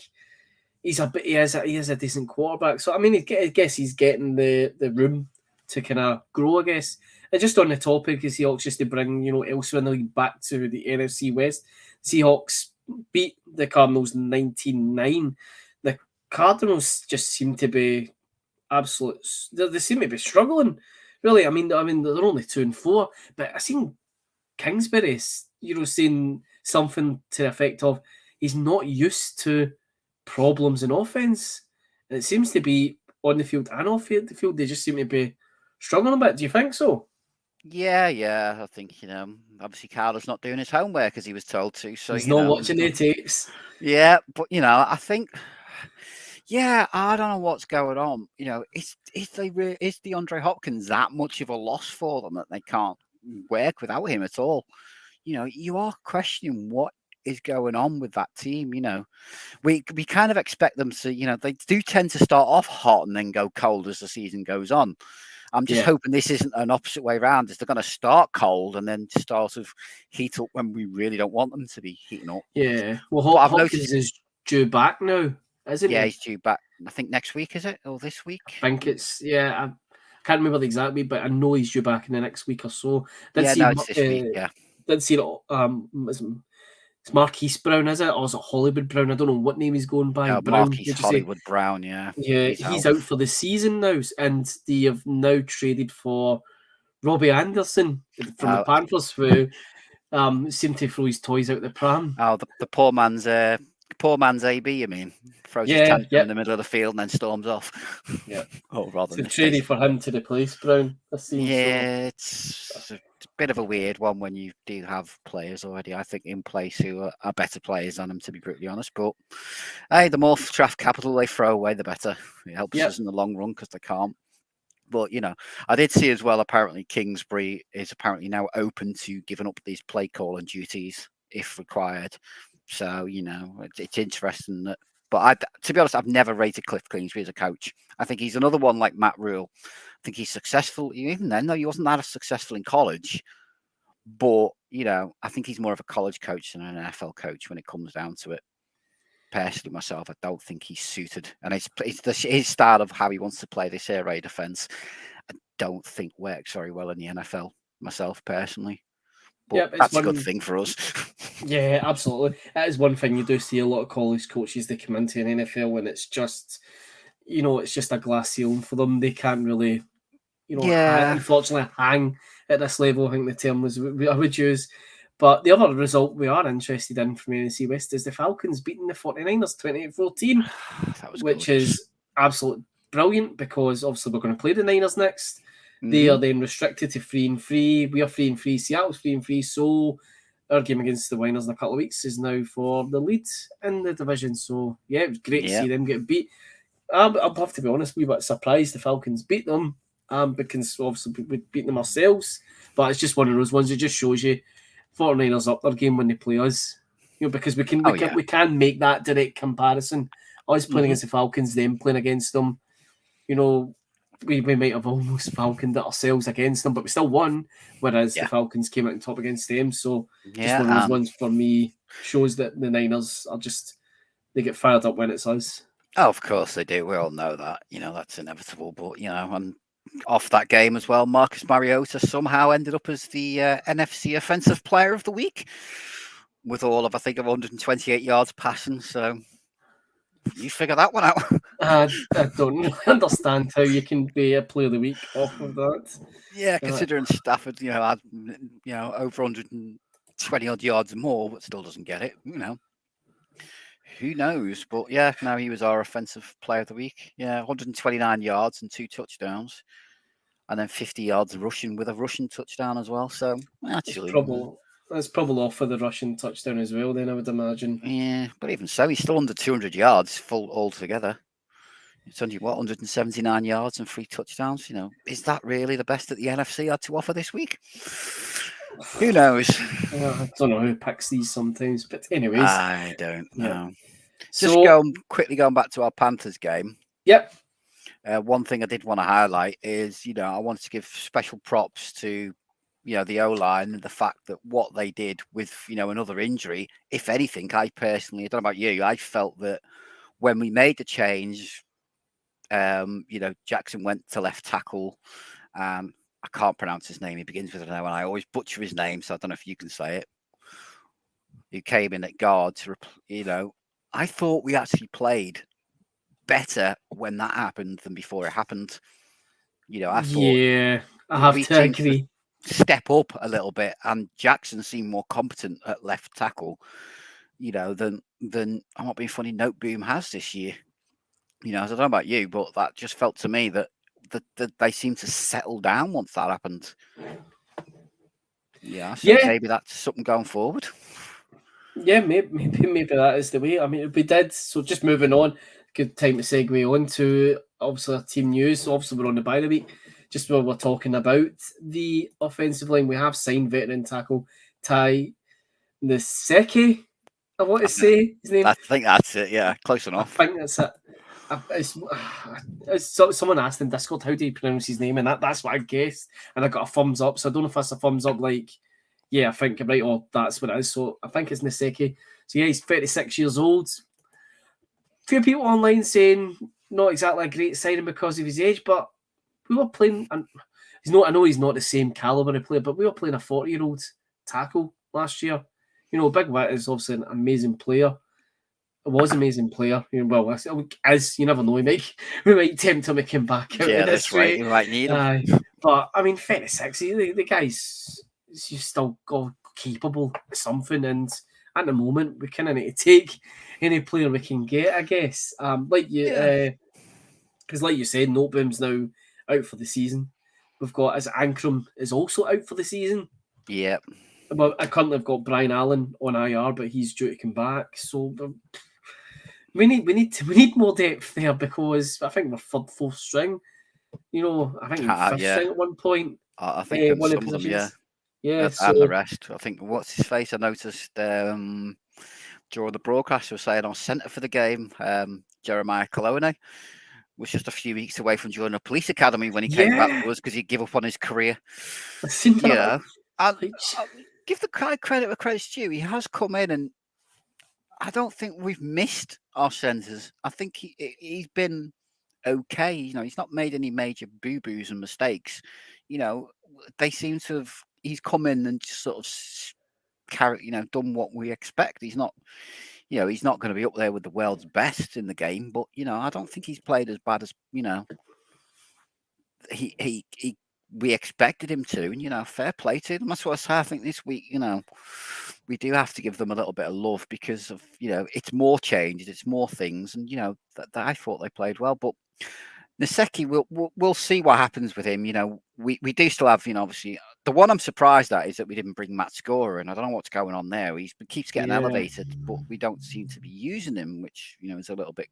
he is a decent quarterback. So I mean, I guess he's getting the room to kind of grow, I guess. And just on the topic of the Seahawks, just to bring, elsewhere in the league back to the NFC West, Seahawks beat the Cardinals 19-9. The Cardinals just seem to be they seem to be struggling, really. I mean, they're only 2-4, but I seen Kingsbury, saying something to the effect of he's not used to problems in offense. And it seems to be on the field and off the field, they just seem to be struggling a bit. Do you think so? Yeah. I think, obviously Carter's not doing his homework as he was told to. So He's not watching the tapes. Yeah, but I think, I don't know what's going on. Is DeAndre Hopkins that much of a loss for them that they can't work without him at all? You are questioning what is going on with that team. We kind of expect them to, they do tend to start off hot and then go cold as the season goes on. I'm just hoping this isn't an opposite way around. Is they're going to start cold and then start of heat up when we really don't want them to be heating up. Yeah. Well, Hopkins is due back now, isn't he? Yeah, he's due back. I think next week, is it? Or this week? I think it's, I can't remember the exact week, but I know he's due back in the next week or so. It's this week, yeah. Didn't see it. It's Marquise Brown, is it? Or is it Hollywood Brown? I don't know what name he's going by. No, Marquise Hollywood Brown, yeah. Yeah, he's out for the season now, and they have now traded for Robbie Anderson from the Panthers, who seemed to throw his toys out the pram. Oh, the poor man's AB, you mean? Throws his tantrum in the middle of the field and then storms off. Yeah. Rather than trading for him to replace Brown. It's a bit of a weird one when you do have players already, I think, in place who are better players than them, to be brutally honest. But hey, the more draft capital they throw away, the better. It helps us in the long run because they can't. But, I did see as well, apparently Kingsbury is apparently now open to giving up these play calling duties if required. So, it's interesting that. But to be honest, I've never rated Cliff Kingsbury as a coach. I think he's another one like Matt Rule. I think he's successful. Even then, though, he wasn't that successful in college. But, I think he's more of a college coach than an NFL coach when it comes down to it. Personally, myself, I don't think he's suited. And it's his style of how he wants to play this air raid defense, I don't think works very well in the NFL, myself, personally. But that's a good thing for us. Yeah, absolutely. That is one thing you do see a lot of college coaches that come into an NFL and it's just, it's just a glass ceiling for them. They can't really, unfortunately hang at this level. I think the term I would use. But the other result we are interested in from NFC West is the Falcons beating the 49ers 28-14, which is absolutely brilliant because obviously we're going to play the Niners next. They are then restricted to 3-3. We are 3-3. Seattle's 3-3. So our game against the Niners in a couple of weeks is now for the lead in the division. So yeah, it was great to see them get beat. I'll have to be honest, we were surprised the Falcons beat them because obviously we beat them ourselves. But it's just one of those ones that just shows you 49ers up their game when they play us. Because we can make that direct comparison. Us playing against the Falcons, them playing against them. We might have almost Falconed it ourselves against them, but we still won, whereas the Falcons came out on top against them. So just one of those ones for me shows that the Niners are they get fired up when it's us. Oh, of course they do. We all know that. That's inevitable. But, and off that game as well, Marcus Mariota somehow ended up as the NFC Offensive Player of the Week with all of, I think, 128 yards passing. So you figure that one out. I don't understand how you can be a Player of the Week off of that. Yeah, considering Stafford, had over 120 odd yards more, but still doesn't get it. Who knows? But yeah, now he was our Offensive Player of the Week. Yeah, 129 yards and 2 touchdowns, and then 50 yards rushing with a rushing touchdown as well. So actually, that's probably off for the rushing touchdown as well. Then I would imagine. Yeah, but even so, he's still under 200 yards full altogether. It's only 179 yards and 3 touchdowns. Is that really the best that the NFC had to offer this week? Who knows? I don't know who picks these sometimes, but anyways, I don't know. Just quickly going back to our Panthers game. Yep. One thing I did want to highlight is, I wanted to give special props to, the O-line and the fact that what they did with, another injury, if anything, I personally, I don't know about you, I felt that when we made the change, Jackson went to left tackle I can't pronounce his name. He begins with an O, and I always butcher his name, so I don't know if you can say it. Who came in at guard to, I thought we actually played better when that happened than before it happened. I thought I have to agree. Step up a little bit, and Jackson seemed more competent at left tackle, than I'm not being funny, Note Boom has this year. I don't know about you, but that just felt to me that they seemed to settle down once that happened. Maybe that's something going forward. Yeah, maybe that is the way. I mean, we did. So just moving on, good time to segue on to obviously our team news. Obviously, we're on the bye the week. Just while we're talking about the offensive line, we have signed veteran tackle Ty Niseki. I want to say his name. I think that's it. Yeah, close enough. I think that's it. Someone asked in Discord, how do you pronounce his name? And that's what I guessed. And I got a thumbs up. So I don't know if that's a thumbs up, like, yeah, I think I'm right, or that's what it is. So I think it's Niseki. So yeah, he's 36 years old. A few people online saying not exactly a great signing because of his age, but we were playing, and I know he's not the same caliber of player, but we were playing a 40-year-old tackle last year. Big Wit is obviously an amazing player. It was an amazing player. Well, as you never know, we might tempt him to come back out. Yeah, that's right. You might need him. But I mean, 36, the guy's still capable of something, and at the moment, we kind of need to take any player we can get, I guess. Because like you said, Noteboom's now out for the season. We've got as Ankrum is also out for the season. Yeah. But I currently have got Brian Allen on IR, but he's due to come back. So we need more depth there, because I think we're third, fourth string. I think fifth string at one point. I think one some of of them, yeah. Yeah, and the rest. I think what's his face? I noticed during the broadcast was saying on centre for the game, Jeremiah Colonna was just a few weeks away from joining a police academy when he came back to us because he'd give up on his career. And give the guy credit where credit's due. He has come in, and I don't think we've missed our centres. I think he's been okay. He's not made any major boo-boos and mistakes. They seem to have. He's come in and just sort of done what we expect. He's not, he's not going to be up there with the world's best in the game, but I don't think he's played as bad as we expected him to, and fair play to them. That's what I say. I think this week, we do have to give them a little bit of love because of it's more changes, it's more things, and that I thought they played well, but Niseki, we'll see what happens with him. We do still have, obviously, the one I'm surprised at is that we didn't bring Matt Scorer, and I don't know what's going on there. He keeps getting elevated, but we don't seem to be using him, which is a little bit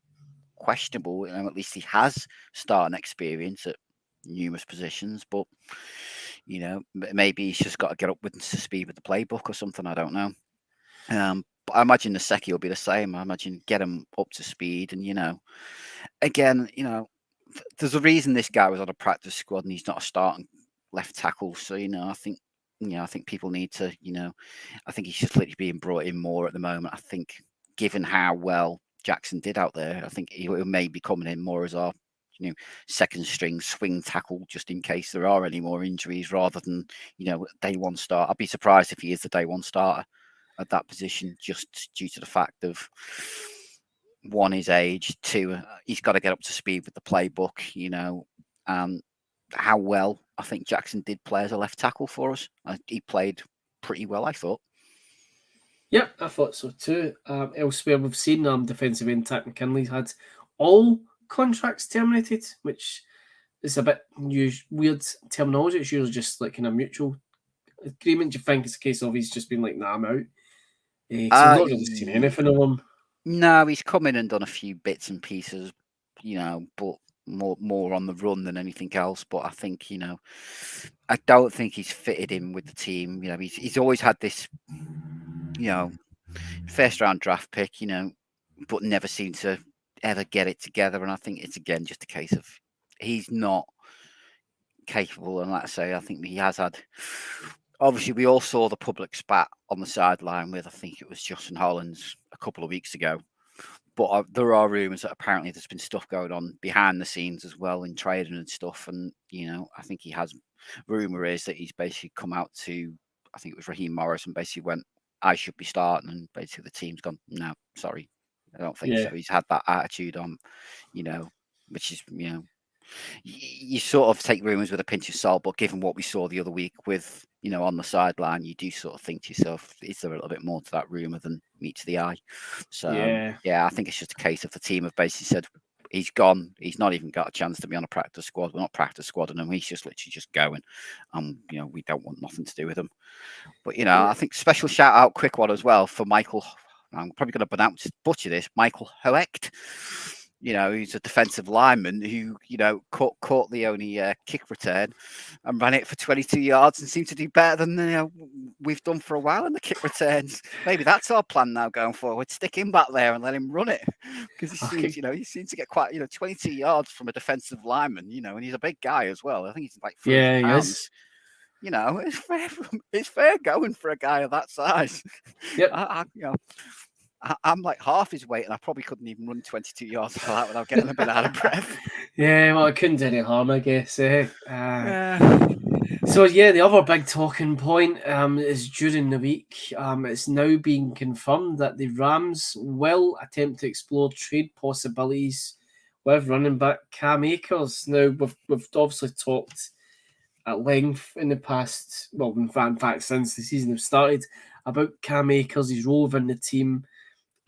questionable. At least he has starting experience at numerous positions, but maybe he's just got to get up to speed with the playbook or something. I don't know. But I imagine Niseki will be the same. I imagine get him up to speed, and again, there's a reason this guy was on a practice squad and he's not a starting left tackle. So I think people need to I think he's just literally being brought in more at the moment. I think given how well Jackson did out there, I think he may be coming in more as our second string swing tackle, just in case there are any more injuries, rather than day one start. I'd be surprised if he is the day one starter at that position, just due to the fact of one, his age, two, he's got to get up to speed with the playbook, and how well I think Jackson did play as a left tackle for us. He played pretty well, I thought. Yeah, I thought so too. Elsewhere, we've seen defensive end Tack McKinley's had all contracts terminated, which is a bit weird terminology. It's usually just like kind of mutual agreement. Do you think it's a case of he's just been like, nah, I'm out? I've not really seen anything of him. No, he's come in and done a few bits and pieces, but more on the run than anything else. But I think, I don't think he's fitted in with the team. He's always had this, first round draft pick, but never seemed to ever get it together. And I think it's again just a case of he's not capable. And like I say, I think he has had. Obviously, we all saw the public spat on the sideline with, I think it was Justin Hollins a couple of weeks ago. But there are rumours that apparently there's been stuff going on behind the scenes as well in trading and stuff. And, I think he has, rumour is that he's basically come out to, I think it was Raheem Morris, and basically went, I should be starting. And basically the team's gone, no, sorry, I don't think so. He's had that attitude on, which is, you sort of take rumours with a pinch of salt, but given what we saw the other week with, on the sideline, you do sort of think to yourself, is there a little bit more to that rumour than meets the eye? So, I think it's just a case of the team have basically said, he's gone. He's not even got a chance to be on a practice squad. We're not practice squadding him. He's just literally just going. We don't want nothing to do with him. But, I think special shout out, quick one as well, for Michael. I'm probably going to butcher this. Michael Hoecht. He's a defensive lineman who, caught the only kick return and ran it for 22 yards and seemed to do better than we've done for a while in the kick returns. Maybe that's our plan now going forward. Stick him back there and let him run it, because he seems to get quite 22 yards from a defensive lineman. And he's a big guy as well. I think he's like 300 pounds. It's fair going for a guy of that size. Yep. I'm like half his weight, and I probably couldn't even run 22 yards for that without getting a bit out of breath. Yeah, well, it couldn't do any harm, I guess. So, the other big talking point is during the week. It's now being confirmed that the Rams will attempt to explore trade possibilities with running back Cam Akers. Now, we've obviously talked at length in the past, well, in fact, since the season has started, about Cam Akers, his role within the team,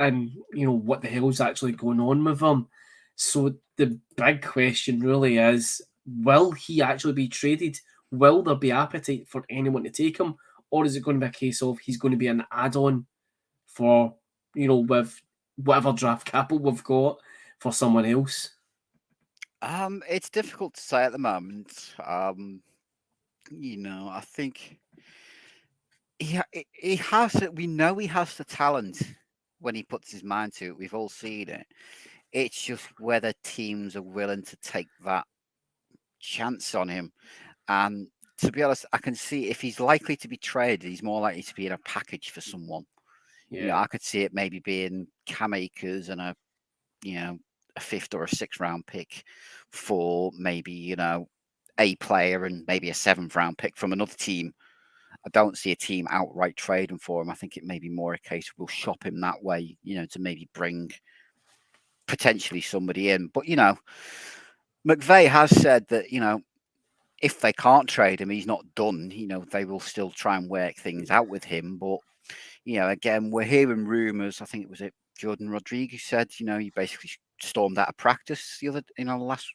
and what the hell's actually going on with him. So the big question really is, will he actually be traded? Will there be appetite for anyone to take him? Or is it going to be a case of he's going to be an add-on for, with whatever draft capital we've got for someone else? It's difficult to say at the moment. I think he has it. We know he has the talent when he puts his mind to it. We've all seen it. It's just whether teams are willing to take that chance on him. And to be honest, I can see if he's likely to be traded, he's more likely to be in a package for someone. Yeah, I could see it maybe being Cam Akers and a 5th or a 6th round pick for maybe, a player and maybe a 7th round pick from another team. I don't see a team outright trading for him. I think it may be more a case we'll shop him that way, to maybe bring potentially somebody in. But, McVay has said that, if they can't trade him, he's not done. They will still try and work things out with him. But, again, we're hearing rumours. I think it was Jordan Rodriguez said, he basically stormed out of practice the other, last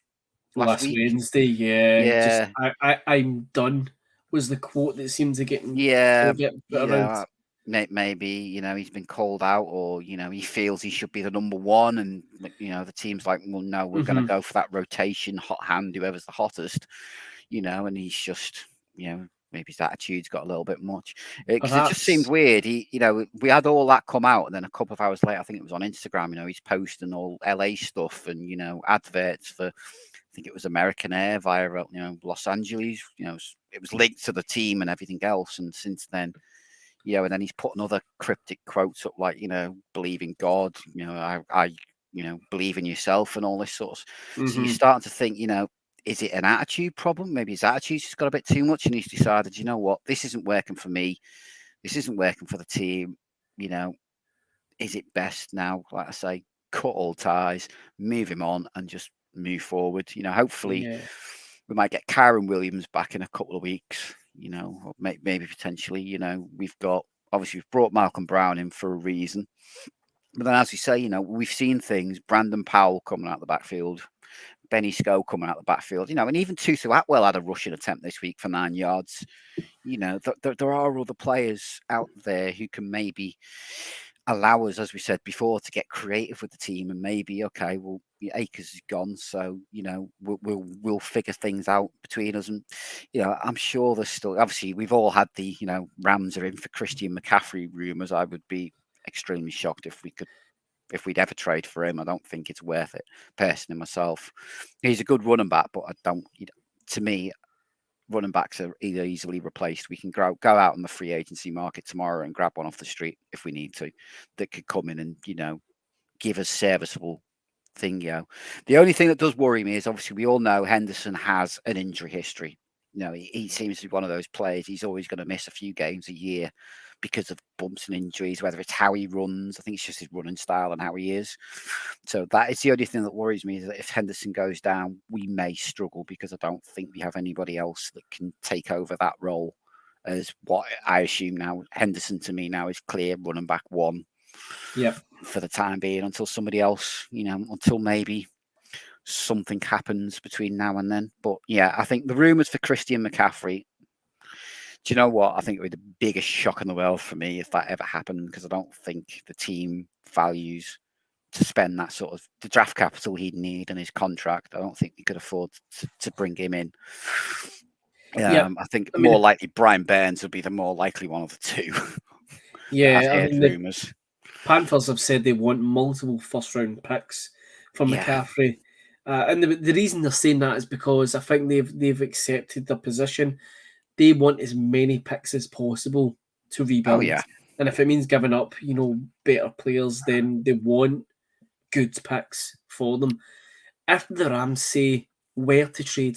week. Wednesday. Yeah. Just, I'm done was the quote that seemed to get around. Maybe he's been called out, or he feels he should be the number one, and the team's like, well, no, we're going to go for that rotation, hot hand, whoever's the hottest, and he's just maybe his attitude's got a little bit much, because it just seemed weird. We had all that come out, and then a couple of hours later, I think it was on Instagram, he's posting all LA stuff and adverts for, I think it was American Air via Los Angeles. It was linked to the team and everything else. And since then, and then he's putting other cryptic quotes up like, believe in God, I believe in yourself and all this sort of. So you're starting to think, is it an attitude problem? Maybe his attitude's just got a bit too much, and he's decided, you know what, this isn't working for me. This isn't working for the team. Is it best now, like I say, cut all ties, move him on, and just move forward? Hopefully we might get Kyron Williams back in a couple of weeks, or maybe potentially, we've brought Malcolm Brown in for a reason. But then, as we say, we've seen things, Brandon Powell coming out of the backfield, Benny Sco coming out of the backfield, and even Tutu Atwell had a rushing attempt this week for 9 yards. There are other players out there who can maybe allow us, as we said before, to get creative with the team, and maybe, okay, well, Akers is gone, so we'll figure things out between us. And I'm sure there's still, obviously, we've all had the Rams are in for Christian McCaffrey rumors. I would be extremely shocked if we'd ever trade for him. I don't think it's worth it, personally, myself. He's a good running back, but to me, running backs are either easily replaced. We can go out on the free agency market tomorrow and grab one off the street if we need to, that could come in and give us serviceable thing. The only thing that does worry me is obviously we all know Henderson has an injury history. He seems to be one of those players. He's always going to miss a few games a year because of bumps and injuries, whether it's how he runs. I think it's just his running style and how he is. So that is the only thing that worries me, is that if Henderson goes down, we may struggle, because I don't think we have anybody else that can take over that role, as what I assume now. Henderson to me now is clear running back one. Yeah. For the time being, until somebody else, until maybe something happens between now and then. But yeah, I think the rumours for Christian McCaffrey, do you know what? I think it would be the biggest shock in the world for me if that ever happened, because I don't think the team values to spend that sort of the draft capital he'd need and his contract. I don't think he could afford to bring him in. I think more likely Brian Burns would be the more likely one of the two. Yeah, rumours. Panthers have said they want multiple first-round picks for McCaffrey. And the reason they're saying that is because I think they've accepted their position. They want as many picks as possible to rebuild. Oh, yeah. And if it means giving up, better players, then they want good picks for them. If the Rams say where to trade,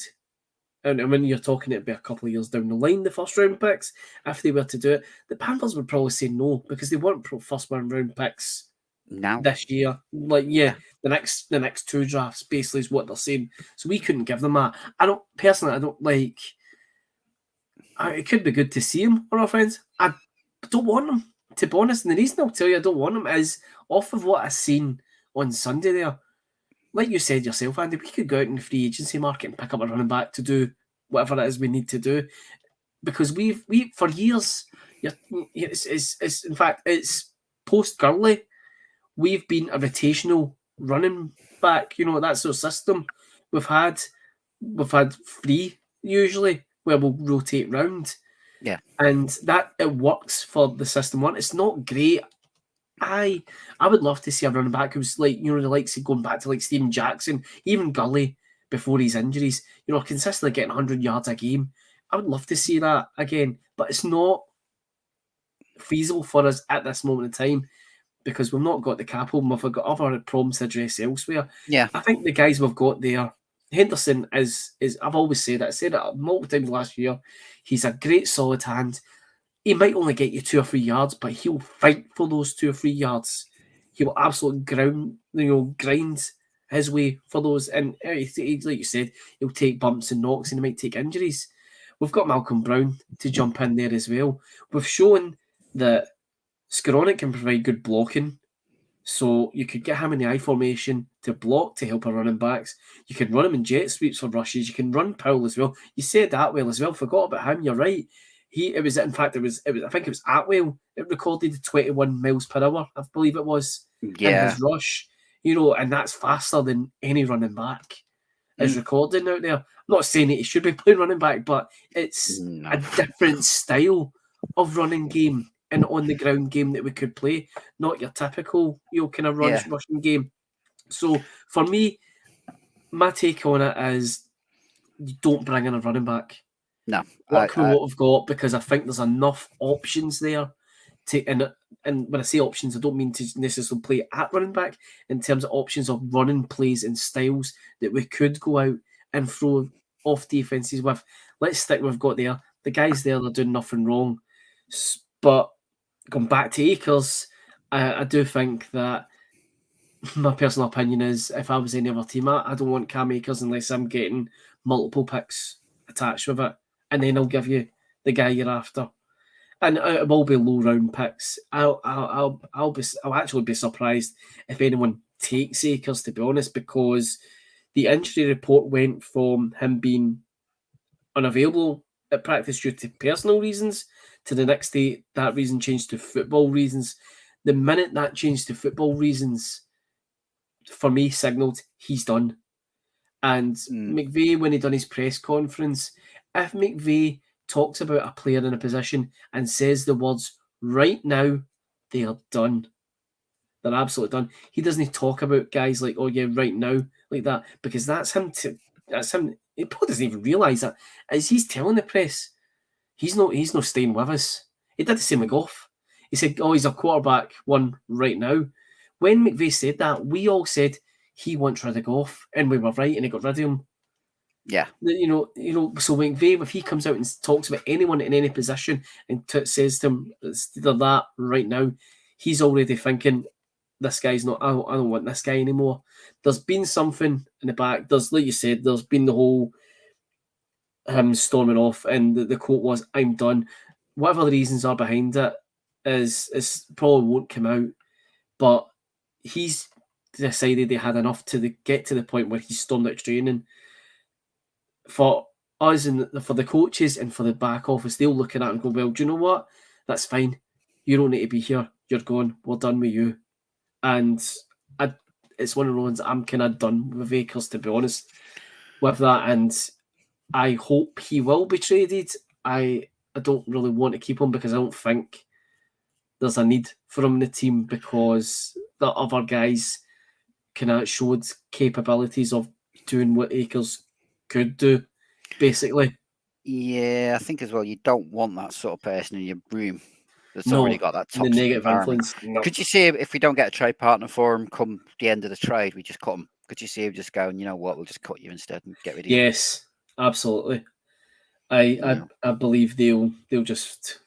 and when you're talking it'd be a couple of years down the line, the first round picks, if they were to do it, the Panthers would probably say no, because they want first round picks now this year. The next two drafts basically is what they're saying. So we couldn't give them that. I don't like. It could be good to see him on offense. I don't want him, to be honest. And the reason I'll tell you I don't want him is off of what I've seen on Sunday there. Like you said yourself, Andy, we could go out in the free agency market and pick up a running back to do whatever it is we need to do, because we for years, it's in fact it's post Gurley, we've been a rotational running back. That sort of system. We've had three usually where we'll rotate round. Yeah, and that it works for the system one. It's not great. I would love to see a running back who's like, the likes of going back to like Steven Jackson, even Gully before his injuries, consistently getting 100 yards a game. I would love to see that again, but it's not feasible for us at this moment in time, because we've not got the capital and we've got other problems to address elsewhere. Yeah, I think the guys we've got there, Henderson is I've always said it. I said it multiple times last year. He's a great solid hand. He might only get you 2 or 3 yards, but he'll fight for those 2 or 3 yards. He will absolutely grind his way for those. And like you said, he'll take bumps and knocks, and he might take injuries. We've got Malcolm Brown to jump in there as well. We've shown that Skoranek can provide good blocking. So you could get him in the I formation to block, to help our running backs. You can run him in jet sweeps for rushes. You can run Powell as well. You said that well as well. Forgot about him. You're right. I think it was Atwell. It recorded 21 miles per hour, I believe it was, in his rush. And that's faster than any running back is recording out there. I'm not saying that he should be playing running back, but it's a different style of running game and on the ground game that we could play, not your typical kind of rushing game. So for me, my take on it is you don't bring in a running back. No, work with what we've got, because I think there's enough options there. And when I say options, I don't mean to necessarily play at running back, in terms of options of running plays and styles that we could go out and throw off defenses with. Let's stick with what we've got there. The guys there, they're doing nothing wrong. But going back to Akers, I do think that my personal opinion is, if I was any other team, I don't want Cam Akers unless I'm getting multiple picks attached with it. And then I'll give you the guy you're after, and it will be low round picks. I'll actually be surprised if anyone takes Akers, to be honest, because the injury report went from him being unavailable at practice due to personal reasons to the next day that reason changed to football reasons. The minute that changed to football reasons, for me, signalled he's done. And McVay, when he done his press conference, if McVay talks about a player in a position and says the words right now, they are done. They're absolutely done. He doesn't talk about guys like, oh yeah, right now, like that, because that's him. He probably doesn't even realise that. As he's telling the press, he's not staying with us. He did the same with Goff. He said, oh, he's a quarterback one right now. when McVeigh said that, we all said he wants rid of Goff, and we were right, and he got rid of him. Yeah. So McVeigh, if he comes out and talks about anyone in any position and says to him instead of that right now, he's already thinking, this guy's not, I don't want this guy anymore. There's been something in the back. There's, like you said, there's been the whole him storming off, and the quote was, "I'm done." Whatever the reasons are behind it, is probably won't come out, but he's decided he had enough to get to the point where he stormed out training. For us and for the coaches and for the back office, they'll look at that and go, well, do you know what? That's fine. You don't need to be here. You're gone. We're done with you. And it's one of the ones I'm kind of done with Akers, to be honest, with that. And I hope he will be traded. I don't really want to keep him because I don't think there's a need for him in the team, because the other guys kind of showed capabilities of doing what Akers could do, basically. Yeah, I think as well, you don't want that sort of person in your room that's already got that toxic the negative environment. influence. No. Could you see if we don't get a trade partner for him come the end of the trade, we just cut him? Could you see him just going, you know what, we'll just cut you instead and get rid of you? Yes, absolutely. I believe they'll just,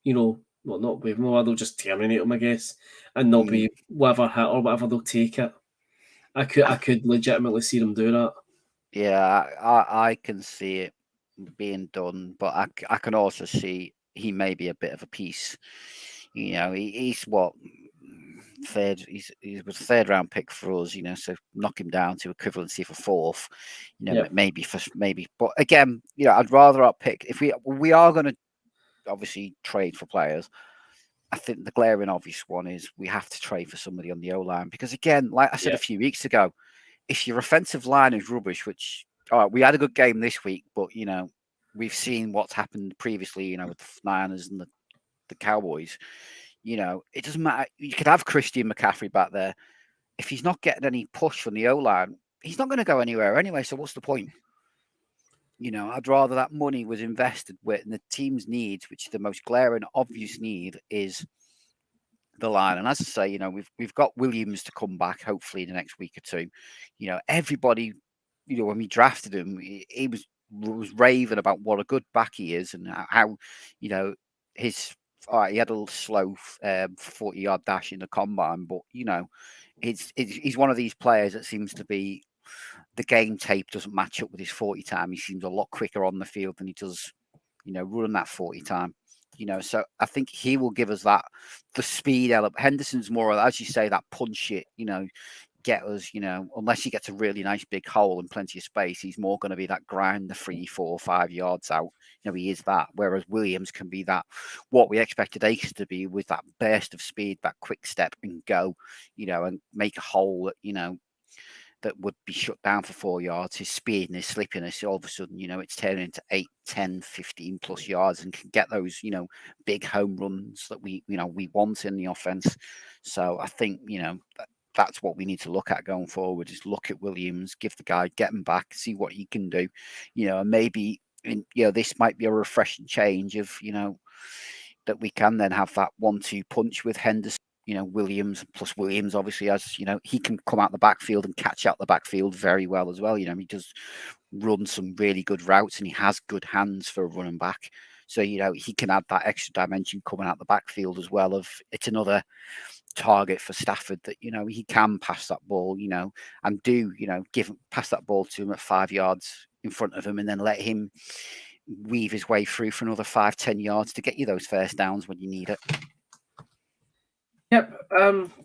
not waive him, they'll just terminate him, I guess, and not be whatever hit or whatever, they'll take it. I could legitimately see them do that. Yeah, I can see it being done, but I can also see he may be a bit of a piece. He's what third. He was a third round pick for us. So knock him down to equivalency for fourth. Maybe. But again, I'd rather our pick if we are going to obviously trade for players. I think the glaring obvious one is we have to trade for somebody on the O-line, because again, like I said a few weeks ago, if your offensive line is rubbish, which all right, we had a good game this week, but we've seen what's happened previously, with the Niners and the Cowboys. It doesn't matter. You could have Christian McCaffrey back there. If he's not getting any push from the O-line, he's not going to go anywhere anyway. So what's the point? I'd rather that money was invested in the team's needs, which the most glaring, obvious need is the line. And as I say, we've got Williams to come back hopefully in the next week or two. Everybody, when we drafted him, he was raving about what a good back he is and how, his. All right, he had a little slow 40-yard dash in the combine, but he's one of these players that seems to be, the game tape doesn't match up with his 40 time. He seems a lot quicker on the field than he does, running that 40 time. So I think he will give us the speed element. Henderson's more, as you say, that punch it, get us, unless he gets a really nice big hole and plenty of space, he's more going to be that grind the 3, 4, 5 yards out. He is that. Whereas Williams can be that, what we expected Akers to be, with that burst of speed, that quick step and go, and make a hole that, that would be shut down for 4 yards. His speed and his slippiness, all of a sudden, it's turning into 8, 10, 15 plus yards and can get those, big home runs that we want in the offense. So I think, that's what we need to look at going forward, is look at Williams, give the guy, get him back, see what he can do, and maybe, this might be a refreshing change of, that we can then have that 1-2 punch with Henderson, Williams, plus Williams, obviously, as, he can come out the backfield and catch out the backfield very well as well. He does run some really good routes and he has good hands for a running back. So, he can add that extra dimension coming out the backfield as well, of it's another target for Stafford that, he can pass that ball, and do, pass that ball to him at 5 yards in front of him and then let him weave his way through for another 5-10 yards to get you those first downs when you need it. Yep.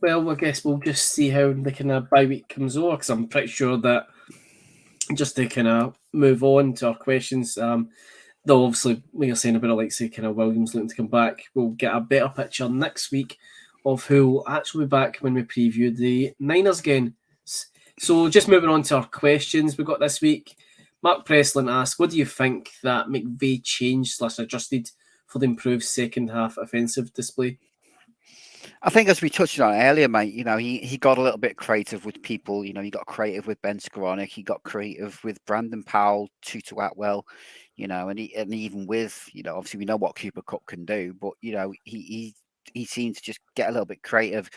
Well, I guess we'll just see how the kind of bye week comes over, because I'm pretty sure that, just to kind of move on to our questions, though obviously, like you're saying about, like, say, kind of Williams looking to come back, we'll get a better picture next week of who will actually be back when we preview the Niners game. So just moving on to our questions we got this week. Mark Preslin asked, what do you think that McVeigh changed / adjusted for the improved second half offensive display? I think, as we touched on earlier, mate, he got a little bit creative with people. He got creative with Ben Skoranek. He got creative with Brandon Powell, Tutu Atwell, and even with, obviously we know what Cooper Kupp can do, but, he seemed to just get a little bit creative.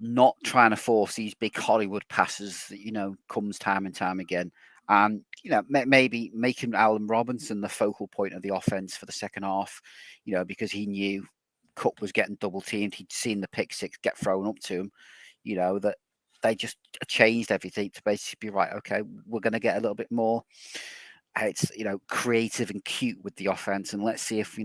not trying to force these big Hollywood passes that, comes time and time again. And, maybe making Alan Robinson the focal point of the offense for the second half, because he knew Cup was getting double teamed. He'd seen the pick six get thrown up to him, that they just changed everything to basically be right. Okay, we're going to get a little bit more. It's, creative and cute with the offense. And let's see if,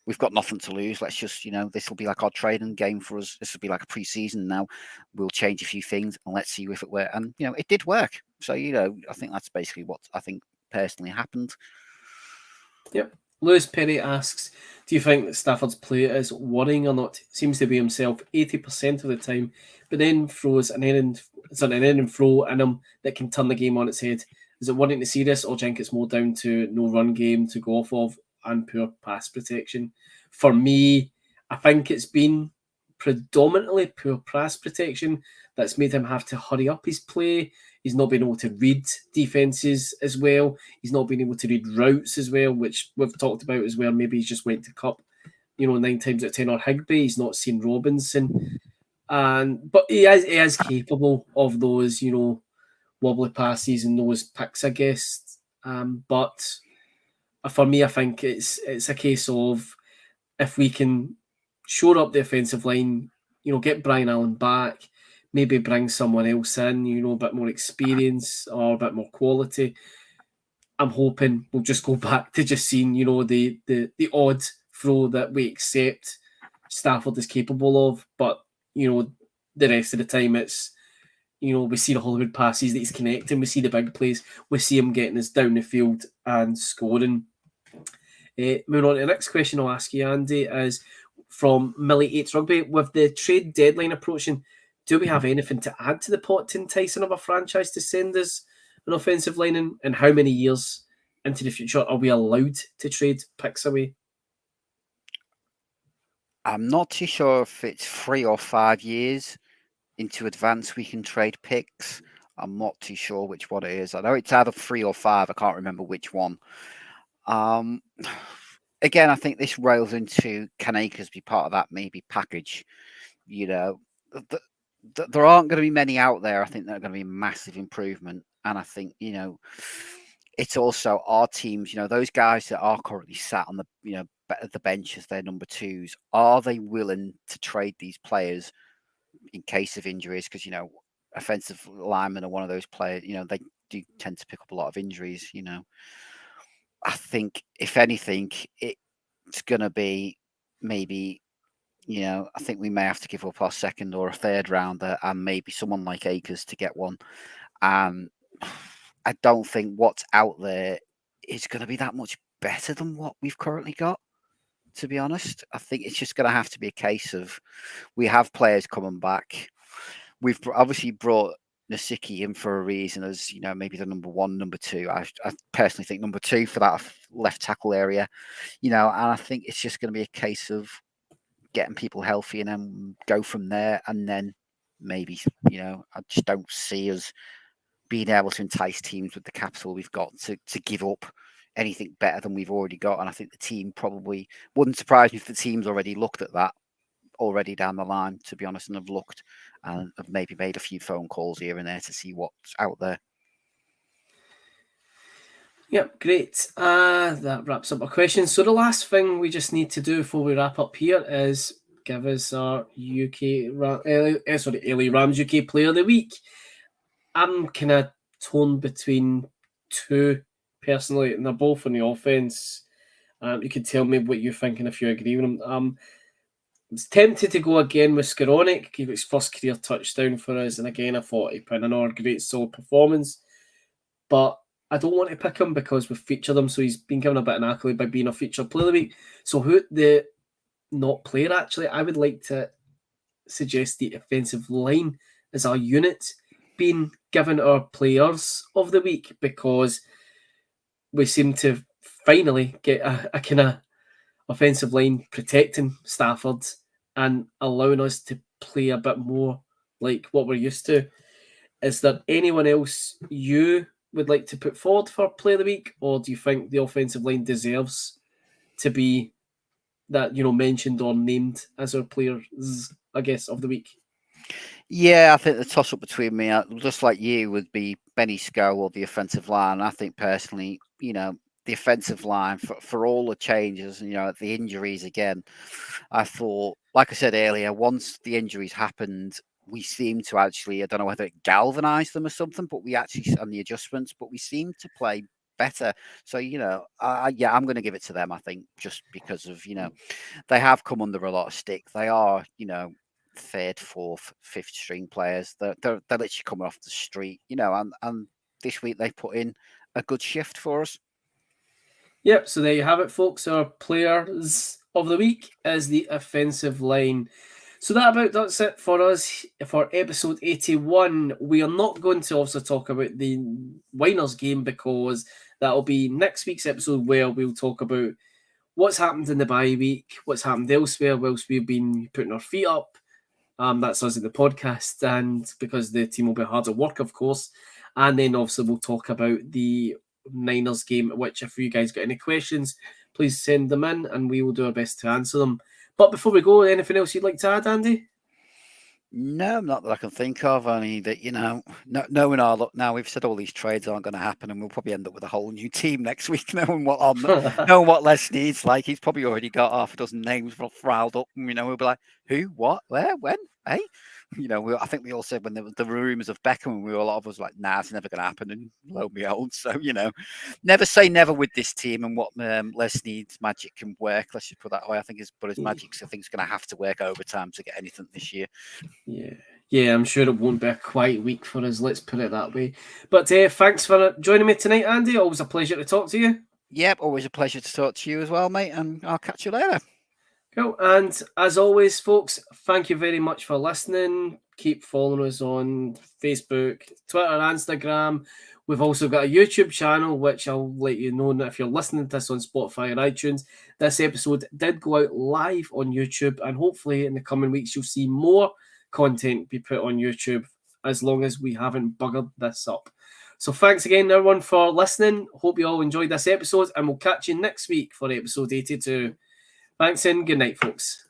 we've got nothing to lose. Let's just, this will be like our training game for us. This will be like a pre-season now. We'll change a few things and let's see if it works. And, it did work. So, I think that's basically what I think personally happened. Yep. Lewis Perry asks, do you think that Stafford's play is worrying or not? Seems to be himself 80% of the time, but then throws an errand throw in him that can turn the game on its head. Is it worrying to see this, or do you think it's more down to no run game to go off of and poor pass protection? For me, I think it's been predominantly poor pass protection that's made him have to hurry up his play. He's not been able to read defenses as well. He's not been able to read routes as well, which we've talked about as well. Maybe he's just went to Cup, 9 times out of 10, or Higbee. He's not seen Robinson. But he is capable of those, wobbly passes and those picks, I guess. But for me, I think it's a case of if we can shore up the offensive line, get Brian Allen back, maybe bring someone else in, a bit more experience or a bit more quality. I'm hoping we'll just go back to just seeing, the odd throw that we accept Stafford is capable of. But, the rest of the time it's, we see the Hollywood passes that he's connecting. We see the big plays. We see him getting us down the field and scoring. Moving on to the next question I'll ask you, Andy, is from Millie 8 Rugby. With the trade deadline approaching, do we have anything to add to the pot to entice another franchise to send us an offensive lineman? And how many years into the future are we allowed to trade picks away? I'm not too sure if it's 3 or 5 years into advance we can trade picks. I'm not too sure which one it is. I know it's either 3 or 5. I can't remember which one. Again, I think this rails into can Akers be part of that maybe package? There aren't going to be many out there. I think they're going to be a massive improvement. And I think, it's also our teams, those guys that are currently sat on the bench as their number twos, are they willing to trade these players in case of injuries? Because, offensive linemen are one of those players, they do tend to pick up a lot of injuries, I think, if anything, it's going to be maybe, I think we may have to give up our second or a third rounder and maybe someone like Akers to get one. And I don't think what's out there is going to be that much better than what we've currently got, to be honest. I think it's just going to have to be a case of we have players coming back. We've obviously brought Nasicki in for a reason as, maybe the number one, number two. I personally think number two for that left tackle area, and I think it's just going to be a case of getting people healthy and then go from there. And then maybe, I just don't see us being able to entice teams with the capital we've got to give up anything better than we've already got. And I think the team probably wouldn't surprise me if the team's already looked at that already down the line, to be honest, and have looked and have maybe made a few phone calls here and there to see what's out there. Yep, great. That wraps up our questions. So the last thing we just need to do before we wrap up here is give us our LA Rams UK Player of the Week. I'm kind of torn between two personally, and they're both on the offense. You can tell me what you're thinking if you agree with them. I was tempted to go again with Skowronek. Gave his first career touchdown for us, and again, I thought he put in another great solid performance. But I don't want to pick him because we've featured him, so he's been given a bit of an accolade by being a featured player of the week. So who the not player actually? I would like to suggest the offensive line as our unit being given our players of the week, because we seem to finally get a kind of offensive line protecting Stafford and allowing us to play a bit more like what we're used to. Is there anyone else you would like to put forward for Player of the Week, or do you think the offensive line deserves to be that, mentioned or named as our players, I guess, of the week? Yeah, I think the toss up between me, just like you, would be Benny Scow or the offensive line. I think personally, the offensive line for all the changes, the injuries again. I thought, like I said earlier, once the injuries happened, we seemed to actually, I don't know whether it galvanized them or something, but we actually, and the adjustments, but we seemed to play better. So, yeah, I'm going to give it to them, I think, just because of, they have come under a lot of stick. They are, third, fourth, fifth string players. They're literally coming off the street, and this week they put in a good shift for us. Yep, so there you have it, folks. Our players of the week is the offensive line. So that's it for us for episode 81. We are not going to also talk about the Winers game because that'll be next week's episode where we'll talk about what's happened in the bye week, what's happened elsewhere whilst we've been putting our feet up. That's us at the podcast, and because the team will be hard at work, of course. And then obviously we'll talk about the Niners game, which if you guys got any questions, please send them in and we will do our best to answer them. But before we go, anything else you'd like to add, Andy? No, not that I can think of. I mean, that, knowing our luck now, we've said all these trades aren't going to happen, and we'll probably end up with a whole new team next week, knowing what Les needs. Like, he's probably already got half a dozen names riled up, and, we'll be like, who, what, where, when, hey? I think we all said when there was the rumours of Beckham, a lot of us like, nah, it's never going to happen, and lo and behold. So, never say never with this team, and what Les needs, magic can work. Let's just put that way. I think his magic, I think, is going to have to work overtime to get anything this year. Yeah, I'm sure it won't be a quiet week for us, let's put it that way. But thanks for joining me tonight, Andy. Always a pleasure to talk to you. Yep, always a pleasure to talk to you as well, mate, and I'll catch you later. Cool. And as always, folks, thank you very much for listening. Keep following us on Facebook, Twitter, Instagram. We've also got a YouTube channel, which I'll let you know if you're listening to this on Spotify or iTunes. This episode did go out live on YouTube, and hopefully in the coming weeks you'll see more content be put on YouTube as long as we haven't buggered this up. So thanks again, everyone, for listening. Hope you all enjoyed this episode, and we'll catch you next week for episode 82. Thanks and good night, folks.